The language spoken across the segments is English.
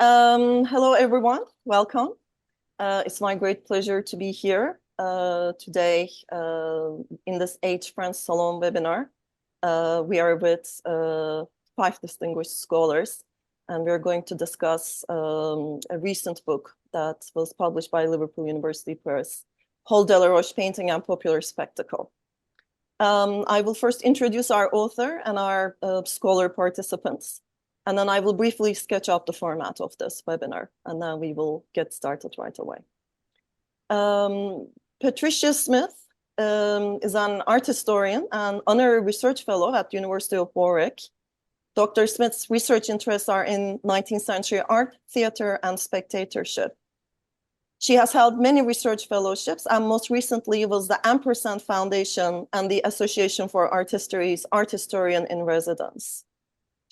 Hello, everyone. Welcome. It's my great pleasure to be here today in this H Friends Salon webinar. We are with 5 distinguished scholars, and we're going to discuss a recent book that was published by Liverpool University Press, Paul Delaroche, Painting and Popular Spectacle. I will first introduce our author and our scholar participants. And then I will briefly sketch out the format of this webinar, and then we will get started right away. Patricia Smyth is an art historian and honorary research fellow at the University of Warwick. Dr. Smyth's research interests are in 19th century art, theater, and spectatorship. She has held many research fellowships, and most recently was the Ampersand Foundation and the Association for Art History's Art Historian in Residence.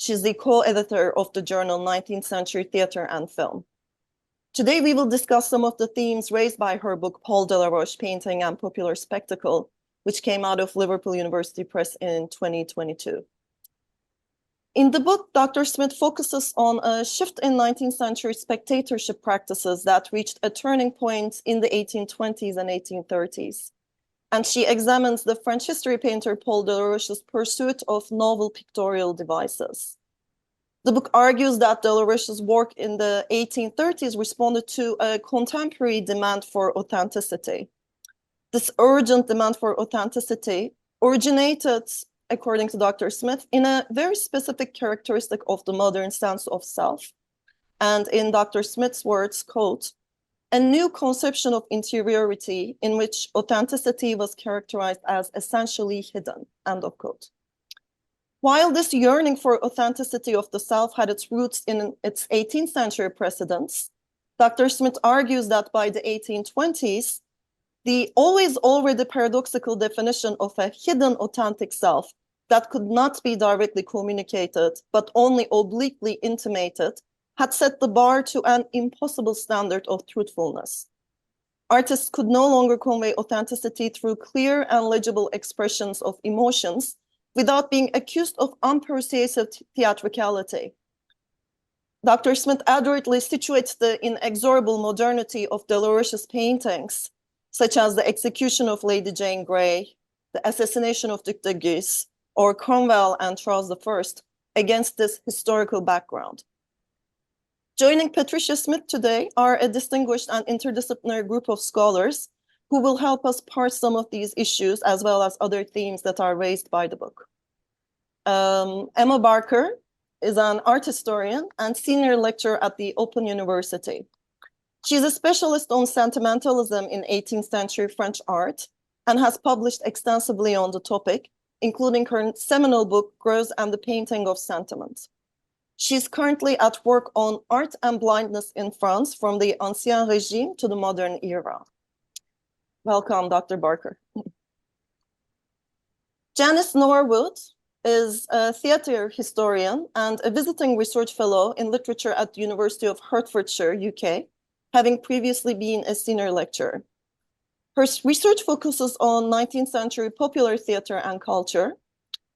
She's the co-editor of the journal 19th Century Theater and Film. Today, we will discuss some of the themes raised by her book, Paul Delaroche, Painting and Popular Spectacle, which came out of Liverpool University Press in 2022. In the book, Dr. Smyth focuses on a shift in 19th century spectatorship practices that reached a turning point in the 1820s and 1830s. And she examines the French history painter Paul Delaroche's pursuit of novel pictorial devices. The book argues that Delaroche's work in the 1830s responded to a contemporary demand for authenticity. This urgent demand for authenticity originated, according to Dr. Smyth, in a very specific characteristic of the modern sense of self. And in Dr. Smyth's words, quote, a new conception of interiority in which authenticity was characterized as essentially hidden, end of quote. While this yearning for authenticity of the self had its roots in its 18th century precedents, Dr. Smyth argues that by the 1820s, the always already paradoxical definition of a hidden authentic self that could not be directly communicated, but only obliquely intimated, had set the bar to an impossible standard of truthfulness. Artists could no longer convey authenticity through clear and legible expressions of emotions without being accused of unpersuasive theatricality. Dr. Smyth adroitly situates the inexorable modernity of Delaroche's paintings, such as the execution of Lady Jane Grey, the assassination of Duc de Guise, or Cromwell and Charles I, against this historical background. Joining Patricia Smyth today are a distinguished and interdisciplinary group of scholars who will help us parse some of these issues as well as other themes that are raised by the book. Emma Barker is an art historian and senior lecturer at the Open University. She's a specialist on sentimentalism in 18th century French art and has published extensively on the topic, including her seminal book, Greuze and the Painting of Sentiment. She's currently at work on art and blindness in France from the Ancien Régime to the modern era. Welcome, Dr. Barker. Janice Norwood is a theatre historian and a visiting research fellow in literature at the University of Hertfordshire, UK, having previously been a senior lecturer. Her research focuses on 19th century popular theatre and culture.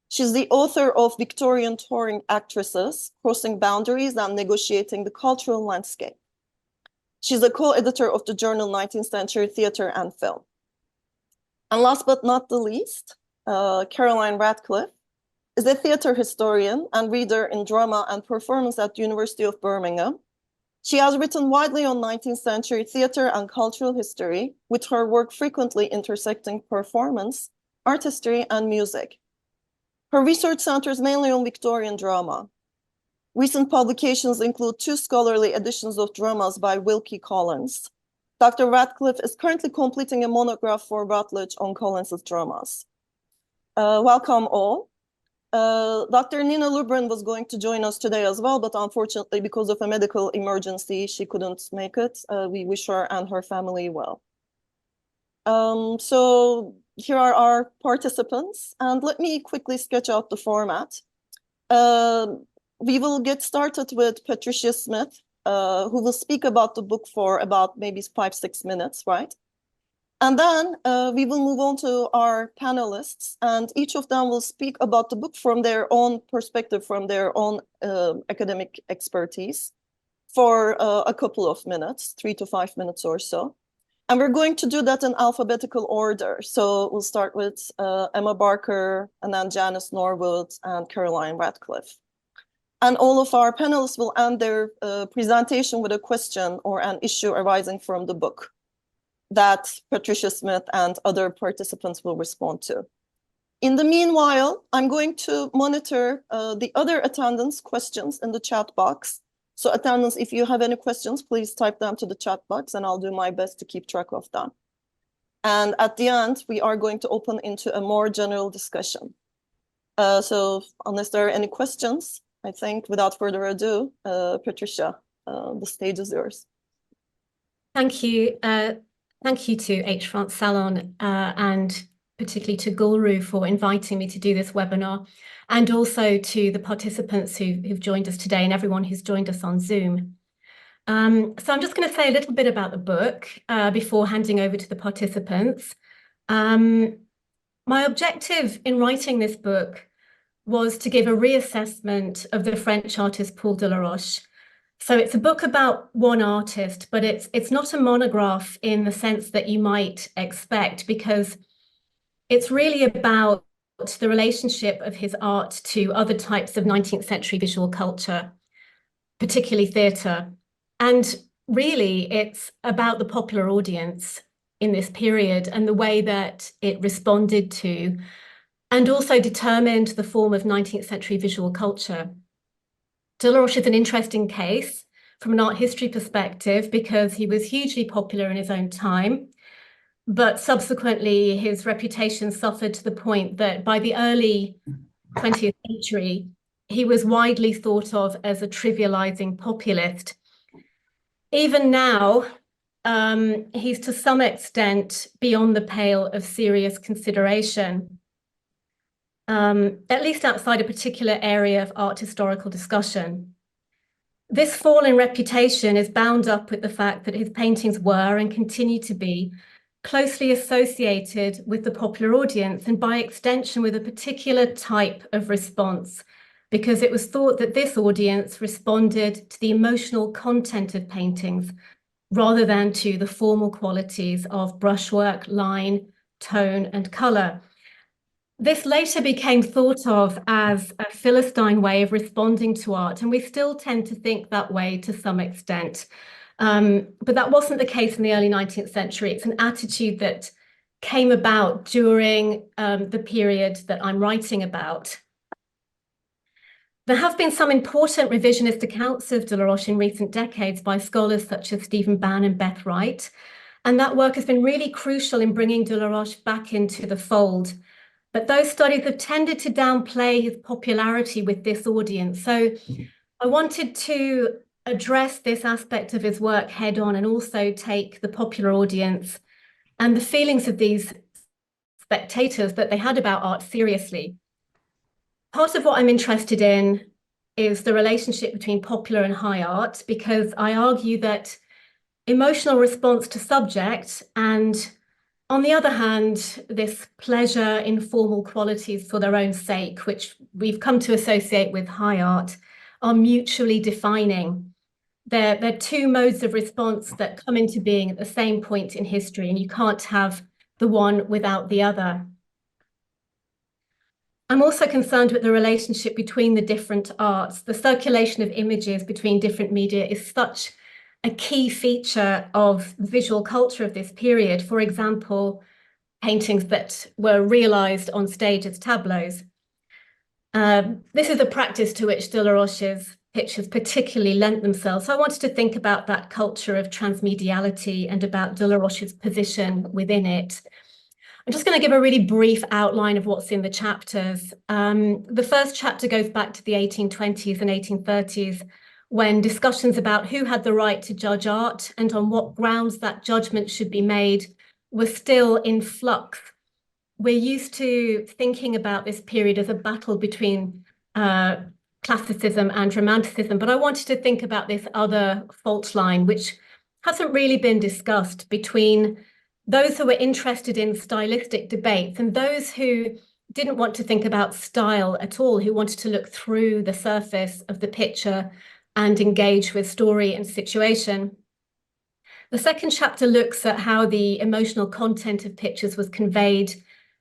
She's the author of Victorian Touring Actresses, Crossing Boundaries and Negotiating the Cultural Landscape. She's a co-editor of the journal 19th Century Theatre and Film. And last but not the least, Caroline Radcliffe is a theatre historian and reader in drama and performance at the University of Birmingham. She has written widely on 19th century theatre and cultural history, with her work frequently intersecting performance, art history, and music. Her research centers mainly on Victorian drama. Recent publications include 2 scholarly editions of dramas by Wilkie Collins. Dr. Radcliffe is currently completing a monograph for Routledge on Collins's dramas. Welcome all. Dr. Nina Lubrin was going to join us today as well, but unfortunately, because of a medical emergency, she couldn't make it. We wish her and her family well. So here are our participants, and let me quickly sketch out the format. We will get started with Patricia Smyth, who will speak about the book for about maybe 5-6 minutes, right? And then we will move on to our panelists, and each of them will speak about the book from their own perspective, from their own academic expertise. for a couple of minutes, 3 to 5 minutes or so. And we're going to do that in alphabetical order. So we'll start with Emma Barker, and then Janice Norwood, and Caroline Radcliffe. And all of our panelists will end their presentation with a question or an issue arising from the book that Patricia Smyth and other participants will respond to. In the meanwhile, I'm going to monitor the other attendants' questions in the chat box. So attendants, if you have any questions, please type them to the chat box and I'll do my best to keep track of them. And at the end, we are going to open into a more general discussion. So unless there are any questions, I think without further ado, Patricia, the stage is yours. Thank you. Thank you to H France Salon and particularly to Gulru for inviting me to do this webinar, and also to the participants who've joined us today and everyone who's joined us on Zoom. So I'm just going to say a little bit about the book before handing over to the participants. My objective in writing this book was to give a reassessment of the French artist Paul Delaroche. So it's a book about one artist, but it's not a monograph in the sense that you might expect, because it's really about the relationship of his art to other types of 19th century visual culture, particularly theatre. And really, it's about the popular audience in this period and the way that it responded to and also determined the form of 19th century visual culture. Delaroche is an interesting case from an art history perspective because he was hugely popular in his own time, but subsequently his reputation suffered to the point that by the early 20th century, he was widely thought of as a trivializing populist. Even now, he's to some extent beyond the pale of serious consideration, at least outside a particular area of art historical discussion. This fall in reputation is bound up with the fact that his paintings were and continue to be closely associated with the popular audience, and by extension with a particular type of response, because it was thought that this audience responded to the emotional content of paintings rather than to the formal qualities of brushwork, line, tone, and color. This later became thought of as a Philistine way of responding to art, and we still tend to think that way to some extent. But that wasn't the case in the early 19th century. It's an attitude that came about during the period that I'm writing about. There have been some important revisionist accounts of Delaroche in recent decades by scholars such as Stephen Bann and Beth Wright, and that work has been really crucial in bringing Delaroche back into the fold. But those studies have tended to downplay his popularity with this audience. So I wanted to address this aspect of his work head on and also take the popular audience and the feelings of these spectators that they had about art seriously. Part of what I'm interested in is the relationship between popular and high art, because I argue that emotional response to subject and, on the other hand, this pleasure in formal qualities for their own sake, which we've come to associate with high art, are mutually defining. They're two modes of response that come into being at the same point in history, and you can't have the one without the other. I'm also concerned with the relationship between the different arts. The circulation of images between different media is such a key feature of the visual culture of this period. For example, paintings that were realized on stage as tableaus. This is a practice to which Delaroche's pictures particularly lent themselves. So I wanted to think about that culture of transmediality and about Delaroche's position within it. I'm just going to give a really brief outline of what's in the chapters. The first chapter goes back to the 1820s and 1830s, when discussions about who had the right to judge art and on what grounds that judgment should be made were still in flux. We're used to thinking about this period as a battle between classicism and romanticism, but I wanted to think about this other fault line, which hasn't really been discussed, between those who were interested in stylistic debates and those who didn't want to think about style at all, who wanted to look through the surface of the picture and engage with story and situation. The second chapter looks at how the emotional content of pictures was conveyed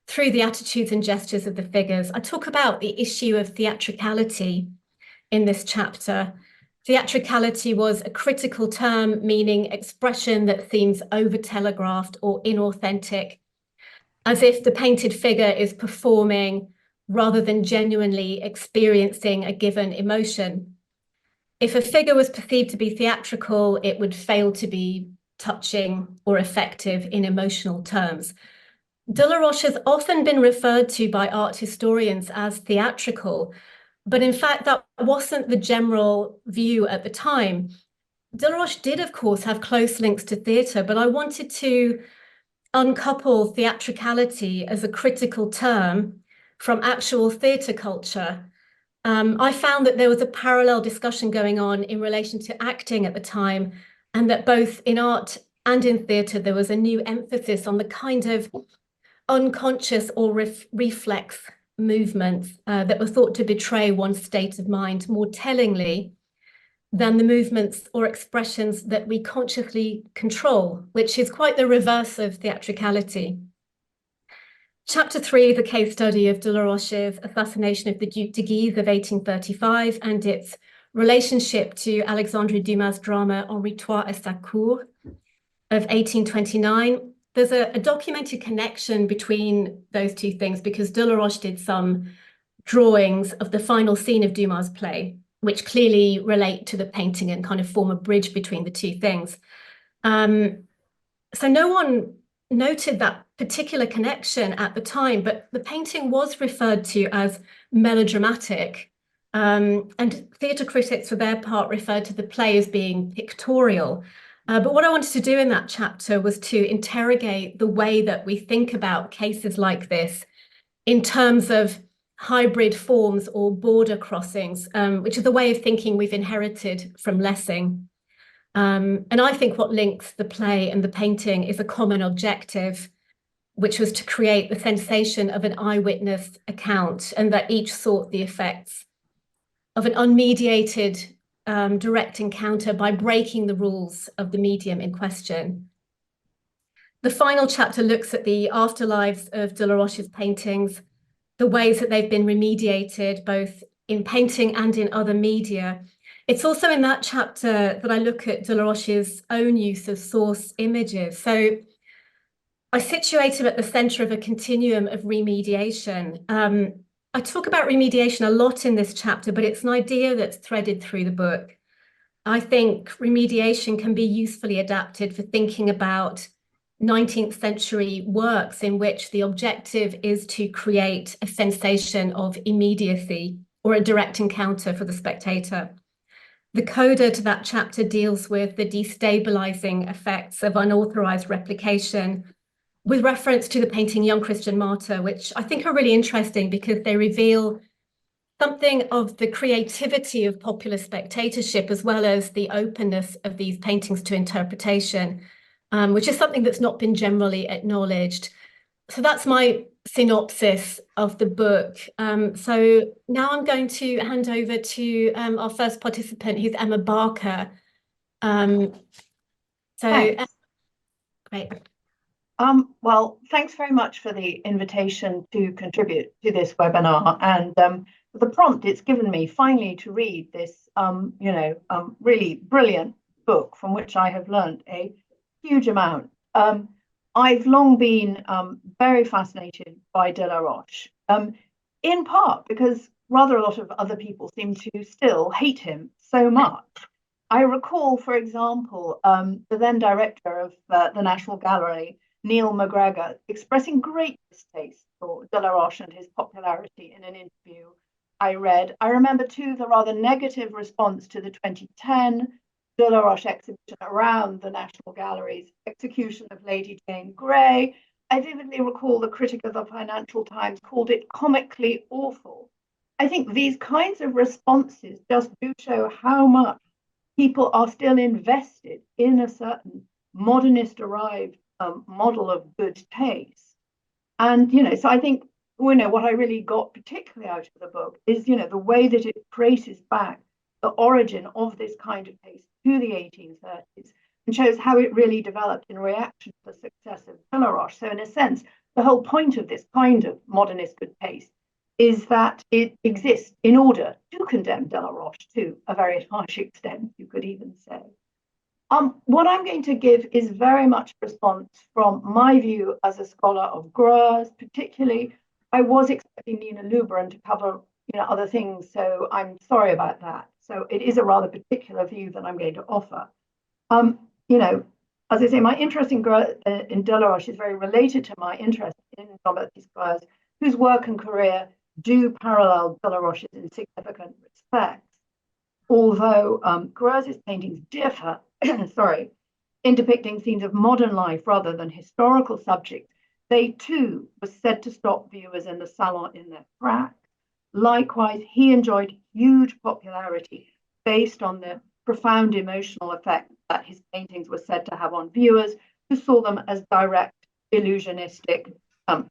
through the attitudes and gestures of the figures. I talk about the issue of theatricality in this chapter. Theatricality was a critical term meaning expression that seems over-telegraphed or inauthentic, as if the painted figure is performing rather than genuinely experiencing a given emotion. If a figure was perceived to be theatrical, it would fail to be touching or effective in emotional terms. Delaroche has often been referred to by art historians as theatrical, but in fact, that wasn't the general view at the time. Delaroche did, of course, have close links to theatre, but I wanted to uncouple theatricality as a critical term from actual theatre culture. I found that there was a parallel discussion going on in relation to acting at the time, and that both in art and in theatre, there was a new emphasis on the kind of unconscious or reflex movements that were thought to betray one's state of mind more tellingly than the movements or expressions that we consciously control, which is quite the reverse of theatricality. Chapter 3, the case study of Delaroche's assassination of the Duc de Guise of 1835 and its relationship to Alexandre Dumas' drama Henri III et sa cour of 1829. There's a documented connection between those two things because Delaroche did some drawings of the final scene of Dumas' play, which clearly relate to the painting and kind of form a bridge between the two things. So no one noted that particular connection at the time, but the painting was referred to as melodramatic. And theatre critics, for their part, referred to the play as being pictorial. But what I wanted to do in that chapter was to interrogate the way that we think about cases like this in terms of hybrid forms or border crossings, which is the way of thinking we've inherited from Lessing. And I think what links the play and the painting is a common objective, which was to create the sensation of an eyewitness account, and that each sought the effects of an unmediated direct encounter by breaking the rules of the medium in question. The final chapter looks at the afterlives of Delaroche's paintings, the ways that they've been remediated both in painting and in other media. It's also in that chapter that I look at Delaroche's own use of source images. So I situate him at the center of a continuum of remediation. I talk about remediation a lot in this chapter, but it's an idea that's threaded through the book. I think remediation can be usefully adapted for thinking about 19th century works in which the objective is to create a sensation of immediacy or a direct encounter for the spectator. The coda to that chapter deals with the destabilizing effects of unauthorized replication, with reference to the painting Young Christian Martyr, which I think are really interesting because they reveal something of the creativity of popular spectatorship, as well as the openness of these paintings to interpretation, which is something that's not been generally acknowledged. So that's my synopsis of the book. So now I'm going to hand over to our first participant, who's Emma Barker. Thanks. Great. Well, thanks very much for the invitation to contribute to this webinar, and for the prompt it's given me finally to read this, really brilliant book from which I have learned a huge amount. I've long been very fascinated by Delaroche, in part because rather a lot of other people seem to still hate him so much. I recall, for example, the then director of the National Gallery, Neil McGregor, expressing great distaste for Delaroche and his popularity in an interview I read. I remember too the rather negative response to the 2010 Delaroche exhibition around the National Gallery's execution of Lady Jane Grey. I vividly recall the critic of the Financial Times called it comically awful. I think these kinds of responses just do show how much people are still invested in a certain modernist-arrived model of good taste. And, so I think, what I really got particularly out of the book is, the way that it traces back the origin of this kind of taste to the 1830s and shows how it really developed in reaction to the success of Delaroche. So in a sense, the whole point of this kind of modernist good taste is that it exists in order to condemn Delaroche to a very harsh extent, you could even say. What I'm going to give is very much a response from my view as a scholar of Greuze, particularly. I was expecting Nina Lubran to cover other things, so I'm sorry about that. So it is a rather particular view that I'm going to offer. As I say, my interest in Delaroche is very related to my interest in Jean-Baptiste Greuze, whose work and career do parallel Delaroche's in significant respects. Although Greuze's paintings differ, in depicting scenes of modern life rather than historical subjects, they too were said to stop viewers in the salon in their tracks. Likewise, he enjoyed huge popularity based on the profound emotional effect that his paintings were said to have on viewers who saw them as direct, illusionistic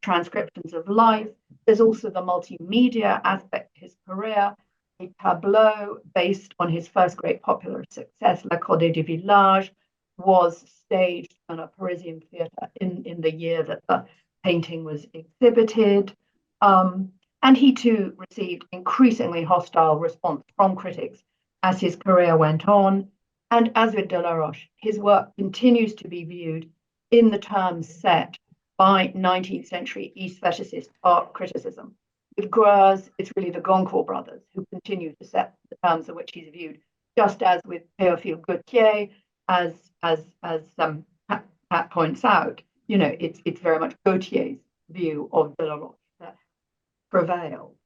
transcriptions of life. There's also the multimedia aspect of his career. A tableau based on his first great popular success, La Cordée du Village, was staged in a Parisian theatre in the year that the painting was exhibited. And he too received increasingly hostile response from critics as his career went on. And as with Delaroche, his work continues to be viewed in the terms set by 19th century East fetishist art criticism. With Greuze, it's really the Goncourt brothers who continue to set the terms in which he's viewed, just as with Théophile Gautier, as Pat points out, it's very much Gautier's view of Delaroche that prevails.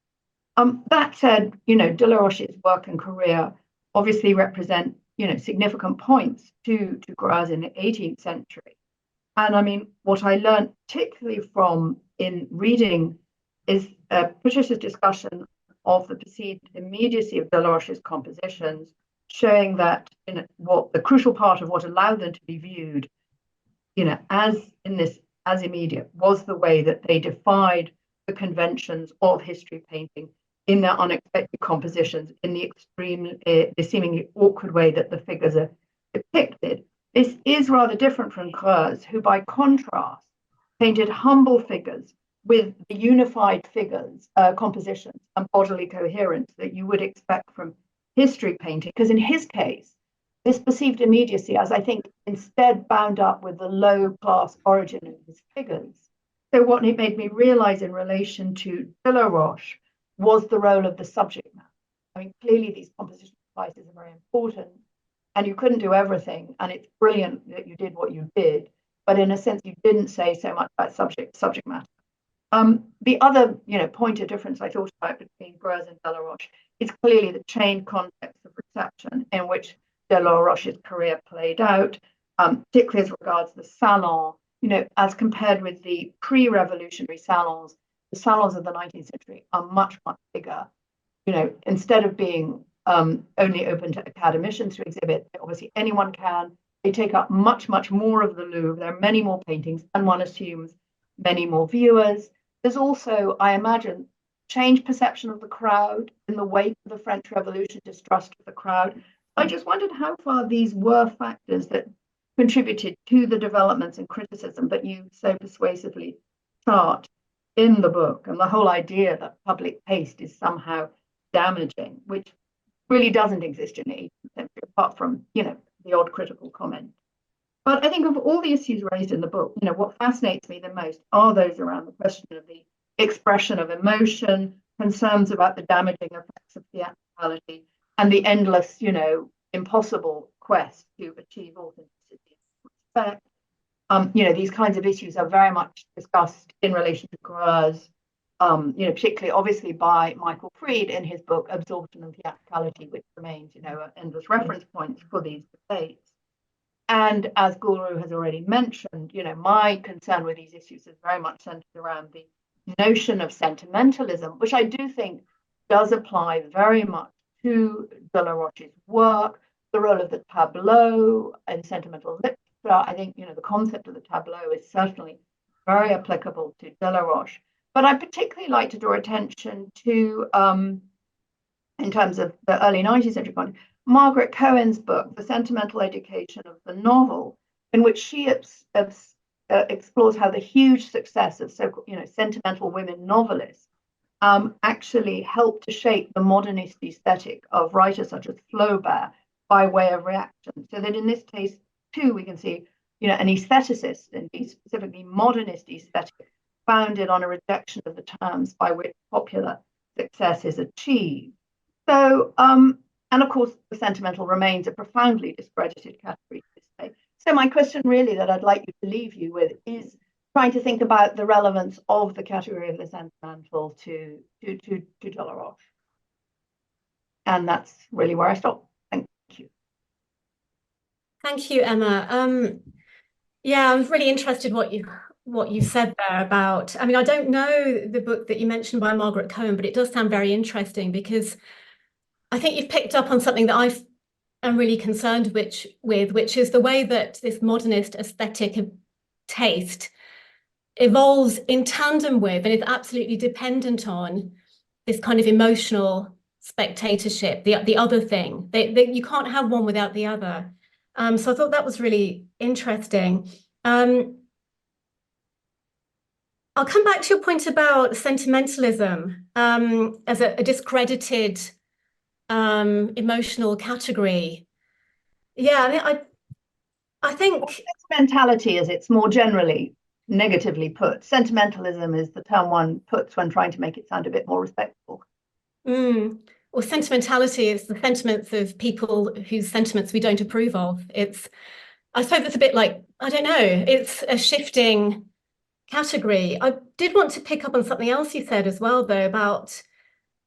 That said, Delaroche's work and career obviously represent, significant points to Greuze in the 18th century. And I mean, what I learned particularly from in reading is Patricia's discussion of the perceived immediacy of Delaroche's compositions, showing that what the crucial part of what allowed them to be viewed, as immediate, was the way that they defied the conventions of history painting in their unexpected compositions, in the seemingly awkward way that the figures are depicted. This is rather different from Greuze, who by contrast painted humble figures with the unified figures, compositions, and bodily coherence that you would expect from history painting. Because in his case, this perceived immediacy, as I think, instead bound up with the low-class origin of his figures. So what it made me realize in relation to Delaroche was the role of the subject matter. I mean, clearly these composition devices are very important, and you couldn't do everything, and it's brilliant that you did what you did, but in a sense, you didn't say so much about subject matter. The other, point of difference I thought about between Greuze and Delaroche is clearly the chained context of reception in which Delaroche's career played out, particularly as regards the salon. As compared with the pre-revolutionary salons, the salons of the 19th century are much, much bigger. Instead of being only open to academicians to exhibit, obviously anyone can. They take up much, much more of the Louvre. There are many more paintings, and one assumes many more viewers. There's also, I imagine, changed perception of the crowd in the wake of the French Revolution, distrust of the crowd. I just wondered how far these were factors that contributed to the developments and criticism that you so persuasively chart in the book, and the whole idea that public taste is somehow damaging, which really doesn't exist in the 18th century, apart from, the odd critical comment. But I think of all the issues raised in the book, what fascinates me the most are those around the question of the expression of emotion, concerns about the damaging effects of theatricality, and the endless, impossible quest to achieve authenticity and respect. These kinds of issues are very much discussed in relation to Greuze, particularly obviously by Michael Fried in his book Absorption and Theatricality, which remains, an endless reference point for these debates. And as Guru has already mentioned, my concern with these issues is very much centered around the notion of sentimentalism, which I do think does apply very much to Delaroche's work, the role of the tableau in sentimental literature. I think, the concept of the tableau is certainly very applicable to Delaroche. But I particularly like to draw attention to in terms of the early 19th century context, Margaret Cohen's book, The Sentimental Education of the Novel, in which she explores how the huge success of sentimental women novelists actually helped to shape the modernist aesthetic of writers such as Flaubert by way of reaction. So that in this case, too, we can see, an aestheticist, indeed specifically modernist aesthetic, founded on a rejection of the terms by which popular success is achieved. So, and of course, the sentimental remains a profoundly discredited category to this day. So my question really that I'd like you to leave you with is trying to think about the relevance of the category of the sentimental to Delaroche. And that's really where I stop. Thank you. Thank you, Emma. Yeah, I'm really interested what you said there about, I mean, I don't know the book that you mentioned by Margaret Cohen, but it does sound very interesting because I think you've picked up on something that I am really concerned with, which is the way that this modernist aesthetic of taste evolves in tandem with and is absolutely dependent on this kind of emotional spectatorship, the other thing. You can't have one without the other. So I thought that was really interesting. I'll come back to your point about sentimentalism as a discredited emotional category. Yeah, I mean, I think sentimentality, as it's more generally negatively put, sentimentalism is the term one puts when trying to make it sound a bit more respectful. Well, sentimentality is the sentiments of people whose sentiments we don't approve of. I suppose it's a bit like, I don't know, it's a shifting category. I did want to pick up on something else you said as well, though, about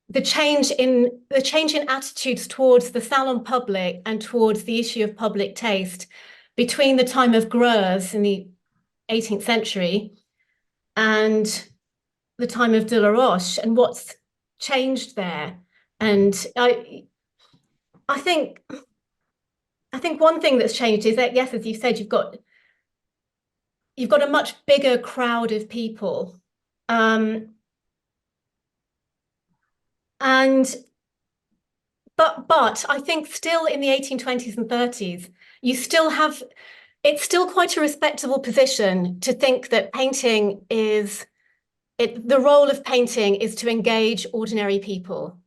the change in attitudes towards the salon public and towards the issue of public taste between the time of Greuze in the 18th century and the time of Delaroche, and what's changed there. And I think one thing that's changed is that, yes, as you said, you've got a much bigger crowd of people. But I think still in the 1820s and 30s, it's still quite a respectable position to think that the role of painting is to engage ordinary people,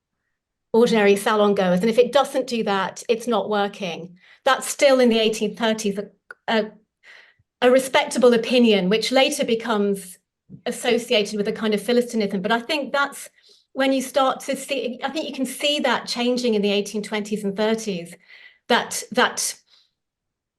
ordinary salon goers. And if it doesn't do that, it's not working. That's still in the 1830s a respectable opinion, which later becomes associated with a kind of Philistinism. But I think that's when you start to see, I think you can see that changing in the 1820s and 30s, that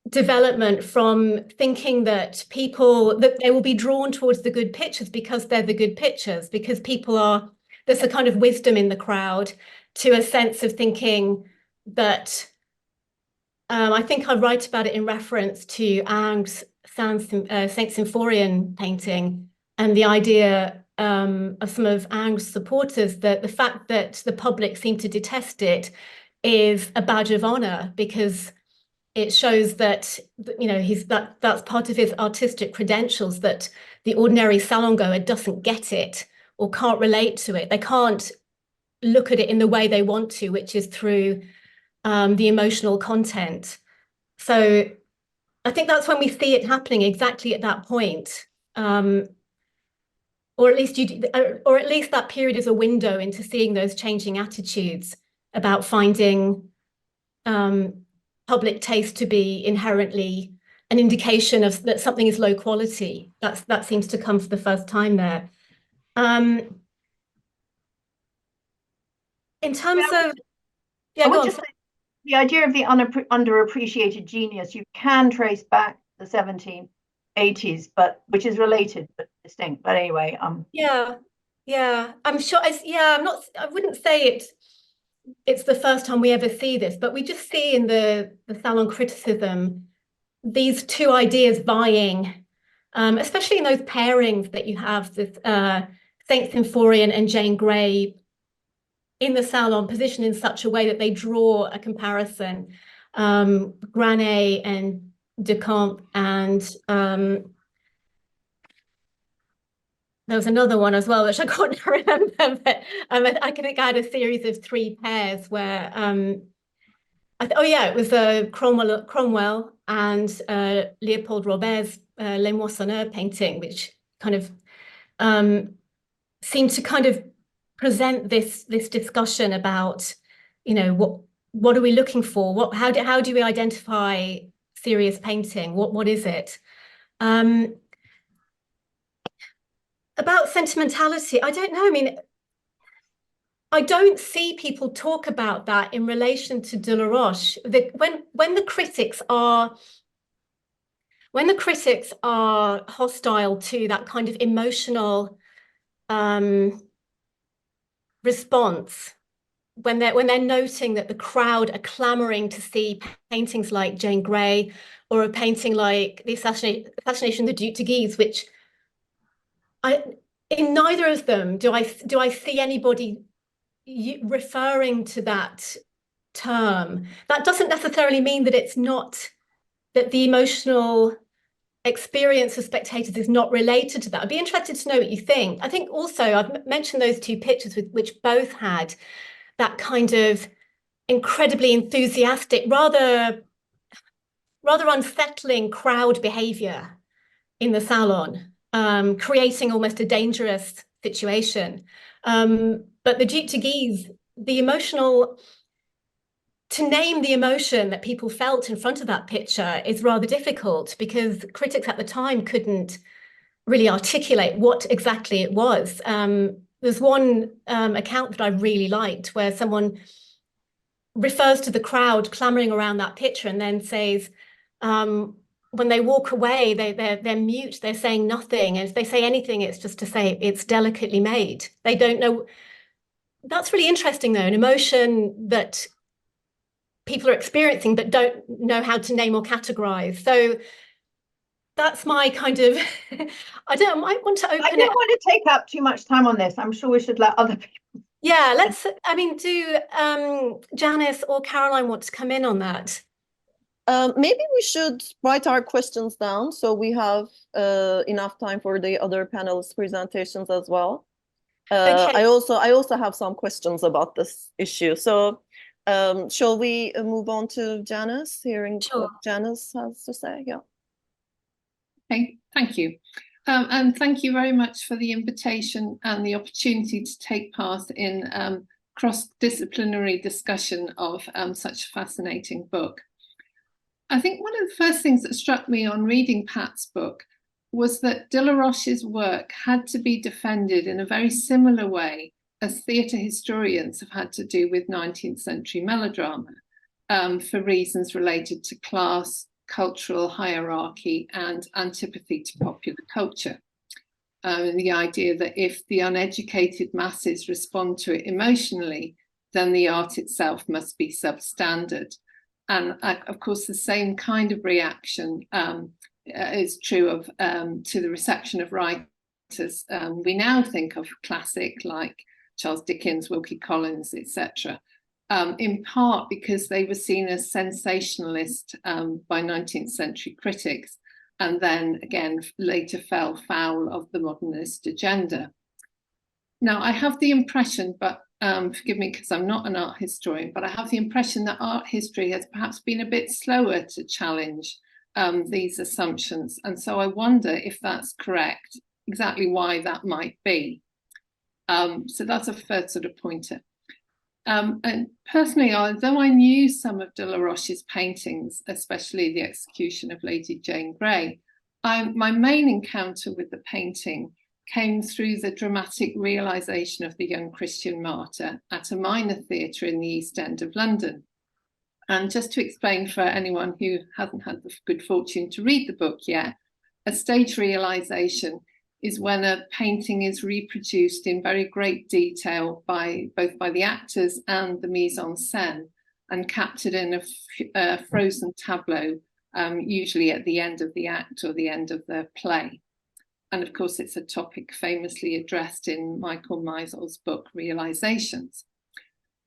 development from thinking that they will be drawn towards the good pictures because they're the good pictures, because there's a kind of wisdom in the crowd, to a sense of thinking that I think I write about it in reference to Ingres' Saint Symphorien painting, and the idea of some of Ingres' supporters that the fact that the public seem to detest it is a badge of honor, because it shows that, that's part of his artistic credentials, that the ordinary salon goer doesn't get it or can't relate to it. They can't look at it in the way they want to, which is through the emotional content. So I think that's when we see it happening exactly at that point. Or at least that period is a window into seeing those changing attitudes about finding public taste to be inherently an indication of that something is low quality. That seems to come for the first time there. In terms of, yeah, go on. The idea of the underappreciated genius, you can trace back to the 1780s, which is related but distinct. But anyway, yeah, I'm sure. I wouldn't say it's the first time we ever see this, but we just see in the salon criticism these two ideas vying, especially in those pairings that you have, this Saint Symphorien and Jane Grey in the salon, positioned in such a way that they draw a comparison. Granet and Decamps and there was another one as well, which I can't remember, but I think I had a series of 3 pairs where, it was Cromwell and Leopold Robert's Les Moissonneurs painting, which kind of seemed to kind of present this discussion about, what are we looking for? How do we identify serious painting? What is it? About sentimentality, I don't know. I mean, I don't see people talk about that in relation to Delaroche. When the critics are hostile to that kind of emotional response, when they're noting that the crowd are clamoring to see paintings like Jane Grey or a painting like the assassination of the Duc de Guise, which in neither of them do I see anybody referring to that term. That doesn't necessarily mean that it's not, that the emotional experience of spectators is not related to that. I'd be interested to know what you think. I think also I've mentioned those 2 pictures which both had that kind of incredibly enthusiastic, rather unsettling crowd behavior in the salon, creating almost a dangerous situation. But the Duc de Guise, to name the emotion that people felt in front of that picture is rather difficult, because critics at the time couldn't really articulate what exactly it was. There's one account that I really liked where someone refers to the crowd clamoring around that picture and then says, when they walk away, they're mute, they're saying nothing. And if they say anything, it's just to say it's delicately made. They don't know. That's really interesting, though, an emotion that people are experiencing but don't know how to name or categorize. So that's my kind of, I might want to open it. I don't want to take up too much time on this. I'm sure we should let other people. Yeah, do Janice or Caroline want to come in on that? Maybe we should write our questions down so we have enough time for the other panelists' presentations as well. Okay. I also have some questions about this issue. So shall we move on to Janice, hearing what Janice has to say? Yeah. Okay, thank you. And thank you very much for the invitation and the opportunity to take part in cross-disciplinary discussion of such a fascinating book. I think one of the first things that struck me on reading Pat's book was that Delaroche's work had to be defended in a very similar way as theatre historians have had to do with 19th century melodrama, for reasons related to class, cultural hierarchy, and antipathy to popular culture. And the idea that if the uneducated masses respond to it emotionally, then the art itself must be substandard. And of course, the same kind of reaction is true of to the reception of writers. We now think of classic like Charles Dickens, Wilkie Collins, etc., in part because they were seen as sensationalist by 19th century critics, and then again later fell foul of the modernist agenda. Now, I have the impression, but forgive me because I'm not an art historian, but I have the impression that art history has perhaps been a bit slower to challenge these assumptions. And so I wonder if that's correct, exactly why that might be. So that's a first sort of pointer. And personally, although I knew some of Delaroche's paintings, especially the execution of Lady Jane Grey, my main encounter with the painting came through the dramatic realisation of the young Christian martyr at a minor theatre in the East End of London. And just to explain for anyone who hasn't had the good fortune to read the book yet, a stage realisation is when a painting is reproduced in very great detail both by the actors and the mise en scène, and captured in a frozen tableau, usually at the end of the act or the end of the play. And of course, it's a topic famously addressed in Michael Meisel's book, Realizations.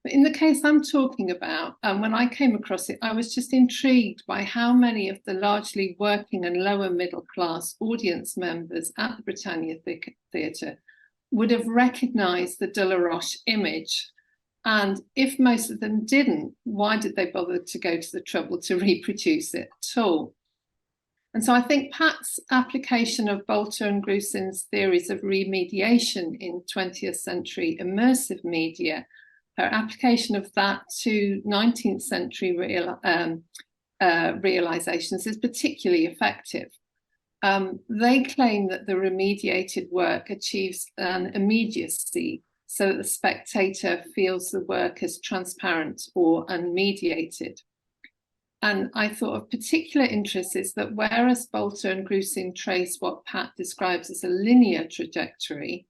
But in the case I'm talking about, when I came across it, I was just intrigued by how many of the largely working and lower middle class audience members at the Britannia Theatre would have recognised the Delaroche image. And if most of them didn't, why did they bother to go to the trouble to reproduce it at all? And so I think Pat's application of Bolter and Grusin's theories of remediation in 20th century immersive media, her application of that to 19th century realizations is particularly effective. They claim that the remediated work achieves an immediacy so that the spectator feels the work as transparent or unmediated. And I thought of particular interest is that whereas Bolter and Grusin trace what Pat describes as a linear trajectory,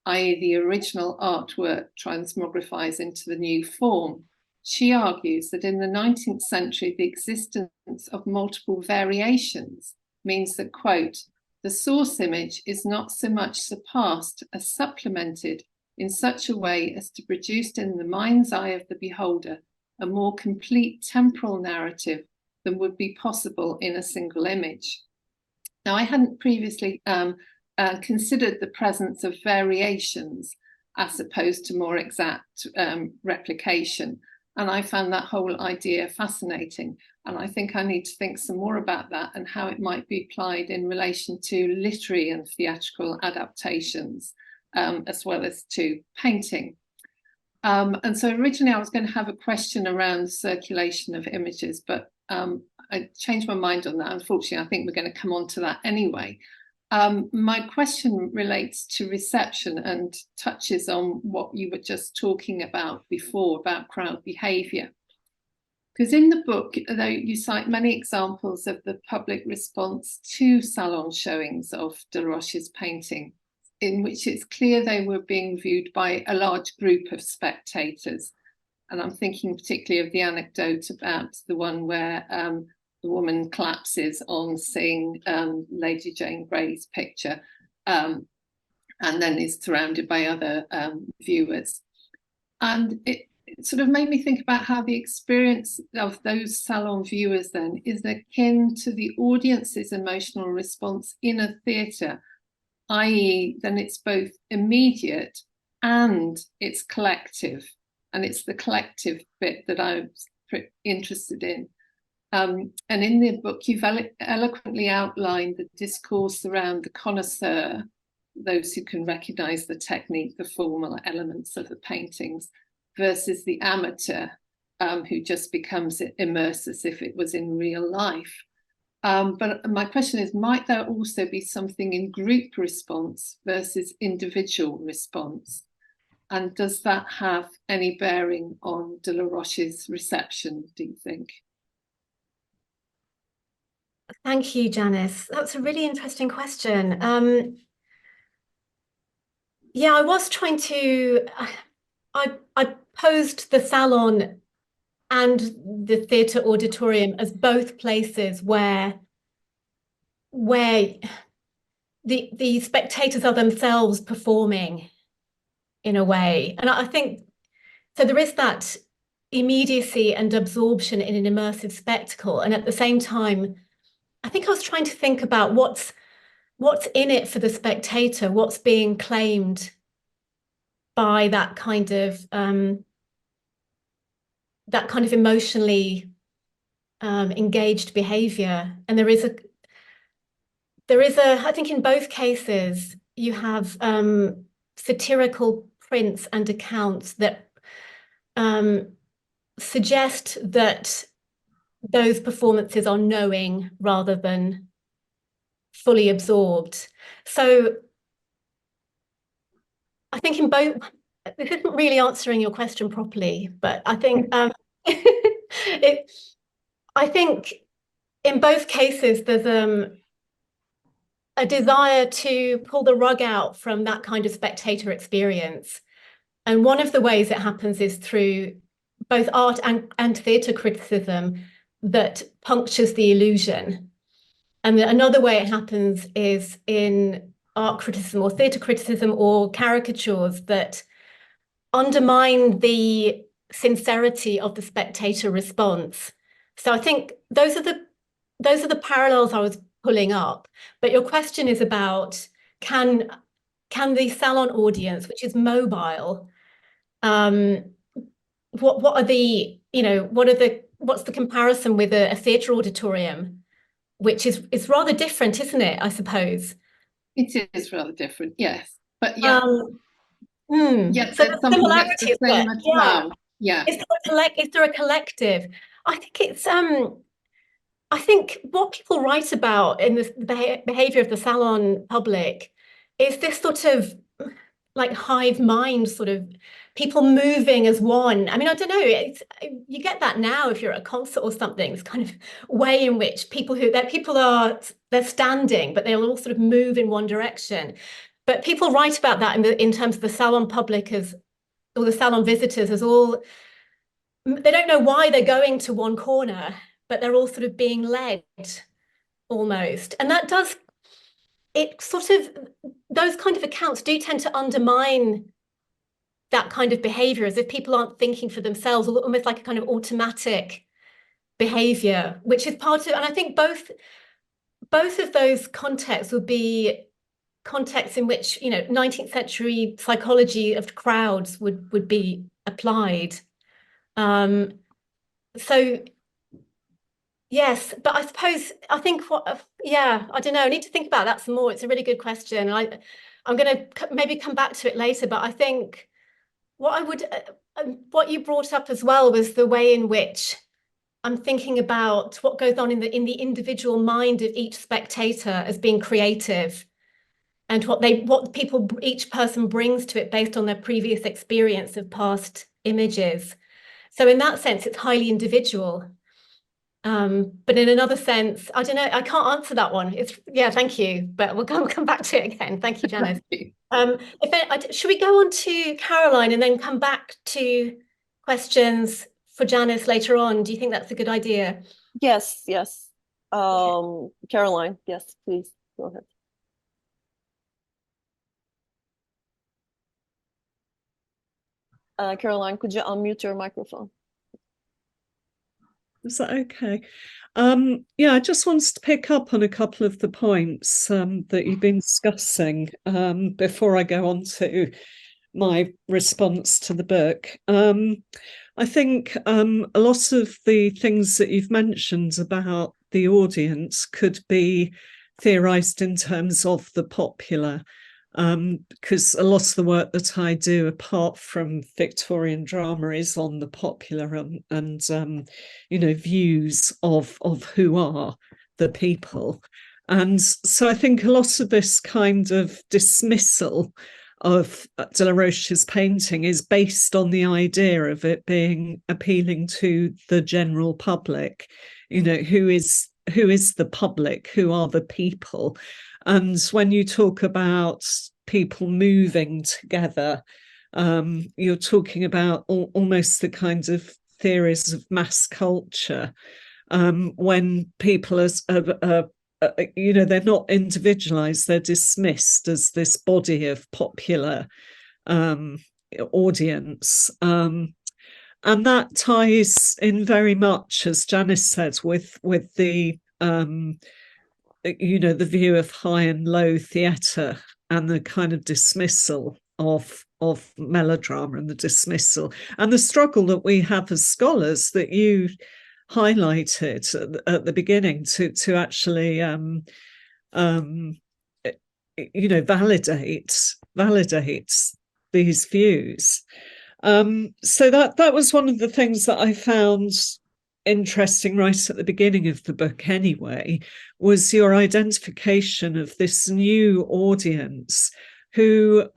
i.e. the original artwork transmogrifies into the new form, she argues that in the 19th century, the existence of multiple variations means that, quote, the source image is not so much surpassed as supplemented in such a way as to produce in the mind's eye of the beholder a more complete temporal narrative than would be possible in a single image. Now, I hadn't previously considered the presence of variations as opposed to more exact replication. And I found that whole idea fascinating. And I think I need to think some more about that and how it might be applied in relation to literary and theatrical adaptations, as well as to painting. And so originally I was going to have a question around circulation of images, but I changed my mind on that. Unfortunately, I think we're going to come on to that anyway. My question relates to reception and touches on what you were just talking about before, about crowd behaviour. Because in the book, though, you cite many examples of the public response to salon showings of Delaroche's painting, in which it's clear they were being viewed by a large group of spectators. And I'm thinking particularly of the anecdote about the one where the woman collapses on seeing Lady Jane Grey's picture, and then is surrounded by other viewers. And it sort of made me think about how the experience of those salon viewers then is akin to the audience's emotional response in a theatre, i.e. then it's both immediate and it's collective. And it's the collective bit that I'm interested in. And in the book, you've eloquently outlined the discourse around the connoisseur, those who can recognise the technique, the formal elements of the paintings, versus the amateur, who just becomes immersed as if it was in real life. But my question is, might there also be something in group response versus individual response? And does that have any bearing on Delaroche's reception, do you think? Thank you, Janice. That's a really interesting question. Yeah, I was trying to, I posed the salon and the theatre auditorium as both places where the spectators are themselves performing in a way. And I think, so there is that immediacy and absorption in an immersive spectacle. And at the same time, I think I was trying to think about what's in it for the spectator, what's being claimed by that kind of emotionally engaged behavior. And there is a, I think in both cases, you have satirical prints and accounts that suggest that those performances are knowing rather than fully absorbed. So I think in both, this isn't really answering your question properly, but I think I think in both cases there's a desire to pull the rug out from that kind of spectator experience. And one of the ways it happens is through both art and theatre criticism that punctures the illusion. And another way it happens is in art criticism or theatre criticism or caricatures that undermine the sincerity of the spectator response. So I think those are the parallels I was pulling up. But your question is about can the salon audience, which is mobile, what are the, what's the comparison with a theatre auditorium, which is rather different, isn't it, I suppose? It is rather different, yes. But yeah, so there's something that's the similarities same there. as well. Yeah. Is there a collective? I think it's I think what people write about in the behavior of the salon public is this sort of like hive mind, sort of people moving as one. I mean, I don't know, you get that now if you're at a concert or something. It's kind of way in which people they're standing, but they'll all sort of move in one direction. But people write about that in terms of the salon public or the salon visitors as all, they don't know why they're going to one corner, but they're all sort of being led almost. And that does, it sort of, those kind of accounts do tend to undermine that kind of behavior, as if people aren't thinking for themselves, almost like a kind of automatic behavior, which is part of, and I think both of those contexts would be contexts in which, 19th century psychology of crowds would be applied. So yes, but I suppose, I don't know, I need to think about that some more. It's a really good question. I'm going to maybe come back to it later, but I think what you brought up as well was the way in which I'm thinking about what goes on in the individual mind of each spectator as being creative, and what each person brings to it based on their previous experience of past images. So in that sense, it's highly individual. But in another sense, I don't know, I can't answer that one. Thank you, but we'll come back to it again. Thank you, Janice. Should we go on to Caroline and then come back to questions for Janice later on? Do you think that's a good idea? Yes. Caroline, yes, please go ahead. Caroline, could you unmute your microphone? Is that okay? I just wanted to pick up on a couple of the points that you've been discussing before I go on to my response to the book. I think a lot of the things that you've mentioned about the audience could be theorized in terms of the popular, because a lot of the work that I do, apart from Victorian drama, is on the popular and views of who are the people. And so I think a lot of this kind of dismissal of Delaroche's painting is based on the idea of it being appealing to the general public. Who is the public? Who are the people? And when you talk about people moving together, you're talking about almost the kinds of theories of mass culture, when people they're not individualized, they're dismissed as this body of popular audience. And that ties in very much, as Janice said, with the the view of high and low theatre and the kind of dismissal of melodrama, and the dismissal and the struggle that we have as scholars that you highlighted at the beginning to actually validate these views. So that was one of the things that I found interesting right at the beginning of the book anyway, was your identification of this new audience who've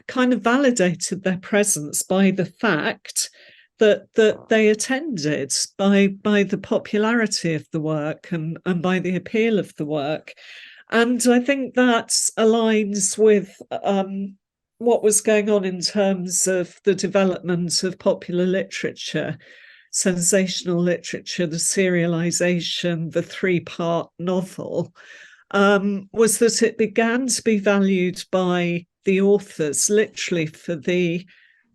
kind of validated their presence by the fact that they attended, by the popularity of the work and by the appeal of the work. And I think that aligns with what was going on in terms of the development of popular literature, sensational literature, the serialization, the three-part novel, was that it began to be valued by the authors literally for the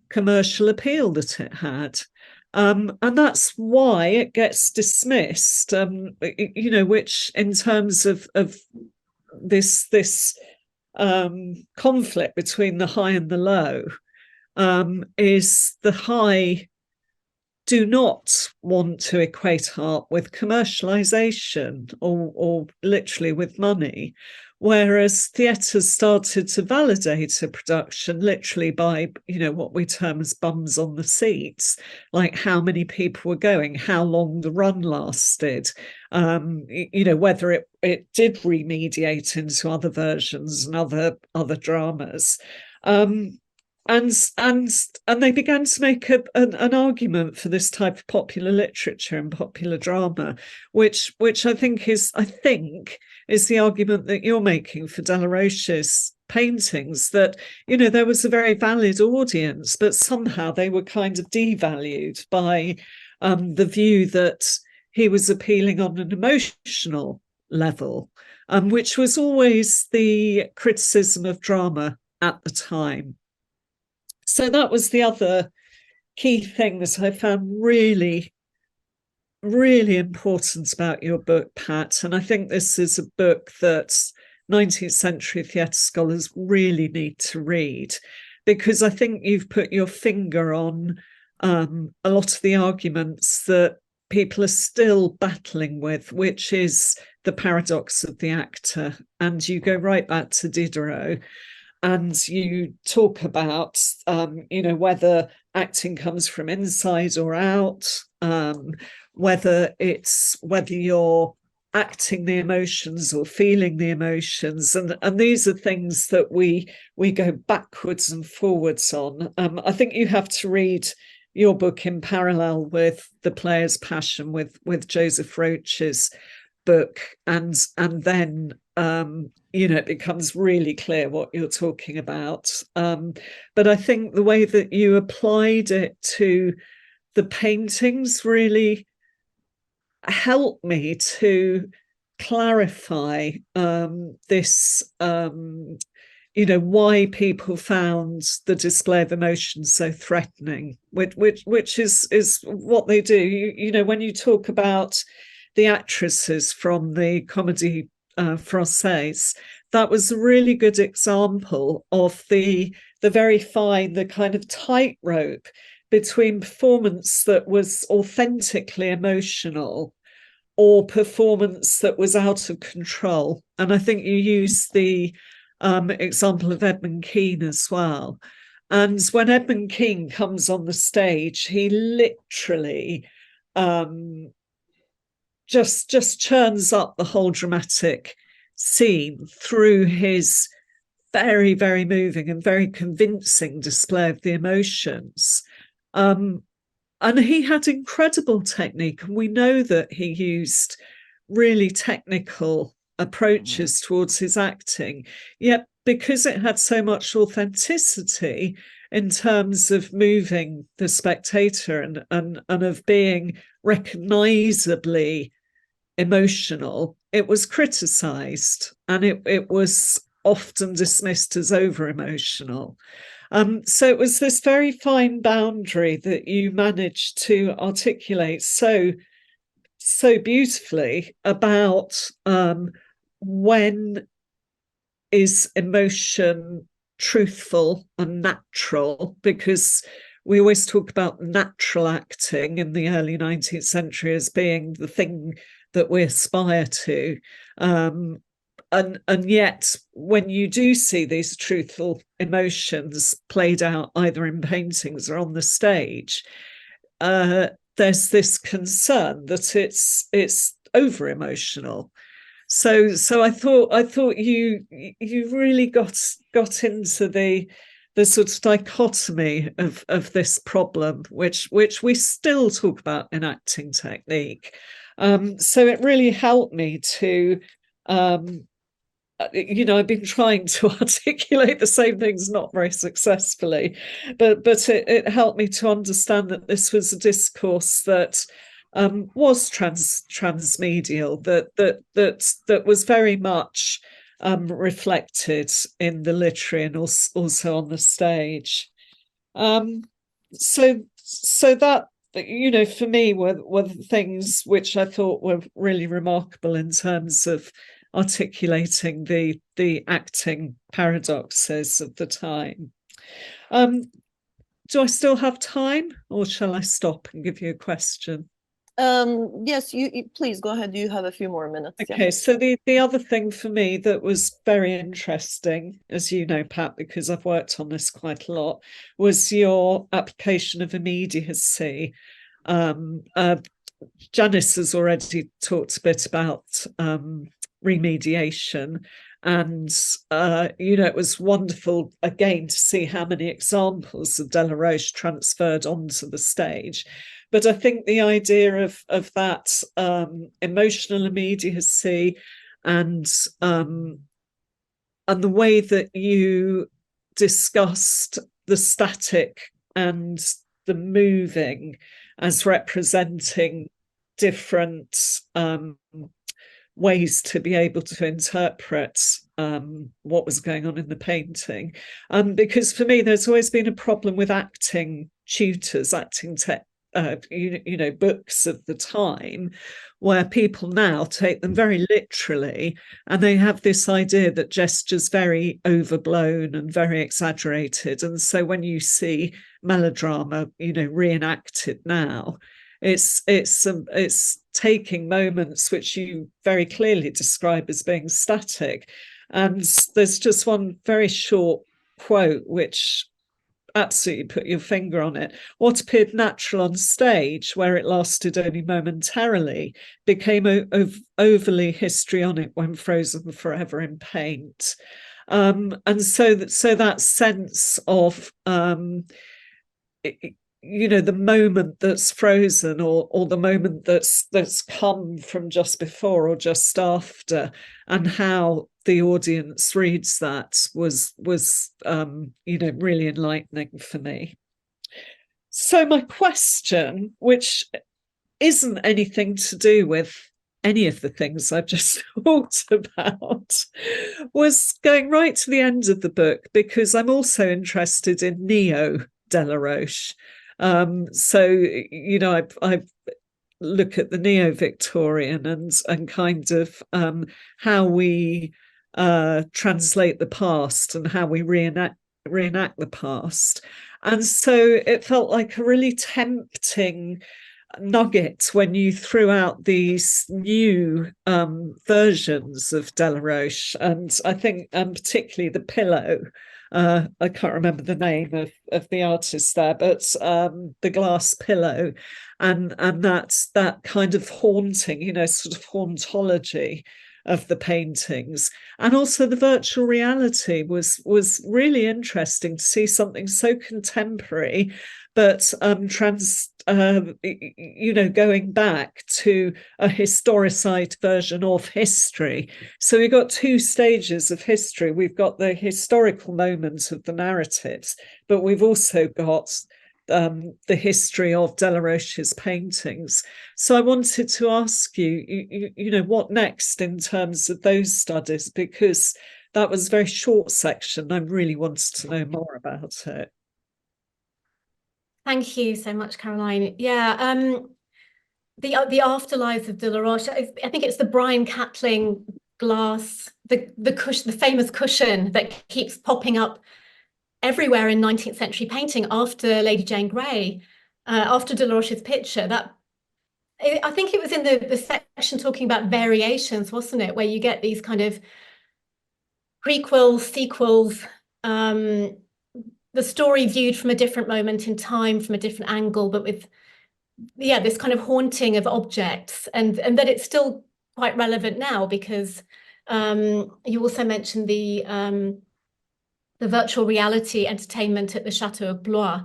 commercial appeal that it had. And that's why it gets dismissed, which in terms of this conflict between the high and the low, is the high do not want to equate art with commercialization or literally with money, whereas theatre started to validate a production literally by, what we term as bums on the seats, like how many people were going, how long the run lasted, whether it did remediate into other versions and other dramas. And they began to make an argument for this type of popular literature and popular drama, which I think is the argument that you're making for Delaroche's paintings, that there was a very valid audience, but somehow they were kind of devalued by the view that he was appealing on an emotional level, which was always the criticism of drama at the time. So that was the other key thing that I found really, really important about your book, Pat. And I think this is a book that 19th century theatre scholars really need to read, because I think you've put your finger on a lot of the arguments that people are still battling with, which is the paradox of the actor. And you go right back to Diderot. And you talk about, whether acting comes from inside or out, whether you're acting the emotions or feeling the emotions, and these are things that we go backwards and forwards on. I think you have to read your book in parallel with The Player's Passion, with Joseph Roach's book, and then it becomes really clear what you're talking about. But I think the way that you applied it to the paintings really helped me to clarify this, why people found the display of emotion so threatening, which is what they do. When you talk about the actresses from the Comédie Française, that was a really good example of the very fine, the kind of tightrope between performance that was authentically emotional or performance that was out of control. And I think you used the example of Edmund Kean as well. And when Edmund Kean comes on the stage, he literally just churns up the whole dramatic scene through his very, very moving and very convincing display of the emotions. And he had incredible technique, and we know that he used really technical approaches towards his acting, yet because it had so much authenticity in terms of moving the spectator and of being recognisably emotional, it was criticised, and it was often dismissed as over-emotional. So it was this very fine boundary that you managed to articulate so beautifully about when is emotion truthful and natural, because we always talk about natural acting in the early 19th century as being the thing that we aspire to. And yet, when you do see these truthful emotions played out either in paintings or on the stage, there's this concern that it's over emotional. So I thought you really got into the sort of dichotomy of this problem, which we still talk about in acting technique. So it really helped me to, I've been trying to articulate the same things, not very successfully, but it helped me to understand that this was a discourse that was transmedial, that was very much reflected in the literary and also on the stage. so that, you know, for me were the things which I thought were really remarkable in terms of articulating the acting paradoxes of the time. Do I still have time, or shall I stop and give you a question? Yes, you please go ahead. You have a few more minutes. Okay, Yeah. so the other thing for me that was very interesting, as you know, Pat, because I've worked on this quite a lot, was your application of immediacy. Janice has already talked a bit about remediation, and you know, it was wonderful again to see how many examples of Delaroche transferred onto the stage. But I think the idea of that emotional immediacy and the way that you discussed the static and the moving as representing different ways to be able to interpret what was going on in the painting. Because for me, there's always been a problem with acting tutors, you know, books of the time, where people now take them very literally, and they have this idea that gesture's very overblown and very exaggerated. And so when you see melodrama, you know, reenacted now, it's taking moments which you very clearly describe as being static. And there's just one very short quote which absolutely put your finger on it. What appeared natural on stage, where it lasted only momentarily, became overly histrionic when frozen forever in paint. And so that sense of you know, the moment that's frozen, or the moment that's come from just before or just after, and how the audience reads that was you know, really enlightening for me. So my question, which isn't anything to do with any of the things I've just talked about, was going right to the end of the book, because I'm also interested in neo Delaroche. So, you know, I look at the neo-Victorian and kind of how we translate the past and how we reenact the past. And so it felt like a really tempting nugget when you threw out these new versions of Delaroche, and I think particularly the pillow. I can't remember the name of the artist there, but the glass pillow, and that's that kind of haunting, you know, sort of hauntology of the paintings. And also the virtual reality was really interesting to see something so contemporary, but you know, going back to a historicized version of history. So we've got two stages of history. We've got the historical moment of the narratives, but we've also got the history of Delaroche's paintings. So I wanted to ask you know, what next in terms of those studies, because that was a very short section. I really wanted to know more about it. Thank you so much, Caroline. Yeah, the afterlives of Delaroche. I think it's the Brian Catling glass, the cushion, the famous cushion that keeps popping up everywhere in 19th century painting after Lady Jane Grey, after Delaroche's picture. That I think it was in the section talking about variations, wasn't it, where you get these kind of prequels, sequels. The story viewed from a different moment in time, from a different angle, but with, yeah, this kind of haunting of objects, and that it's still quite relevant now, because you also mentioned the virtual reality entertainment at the Chateau of Blois,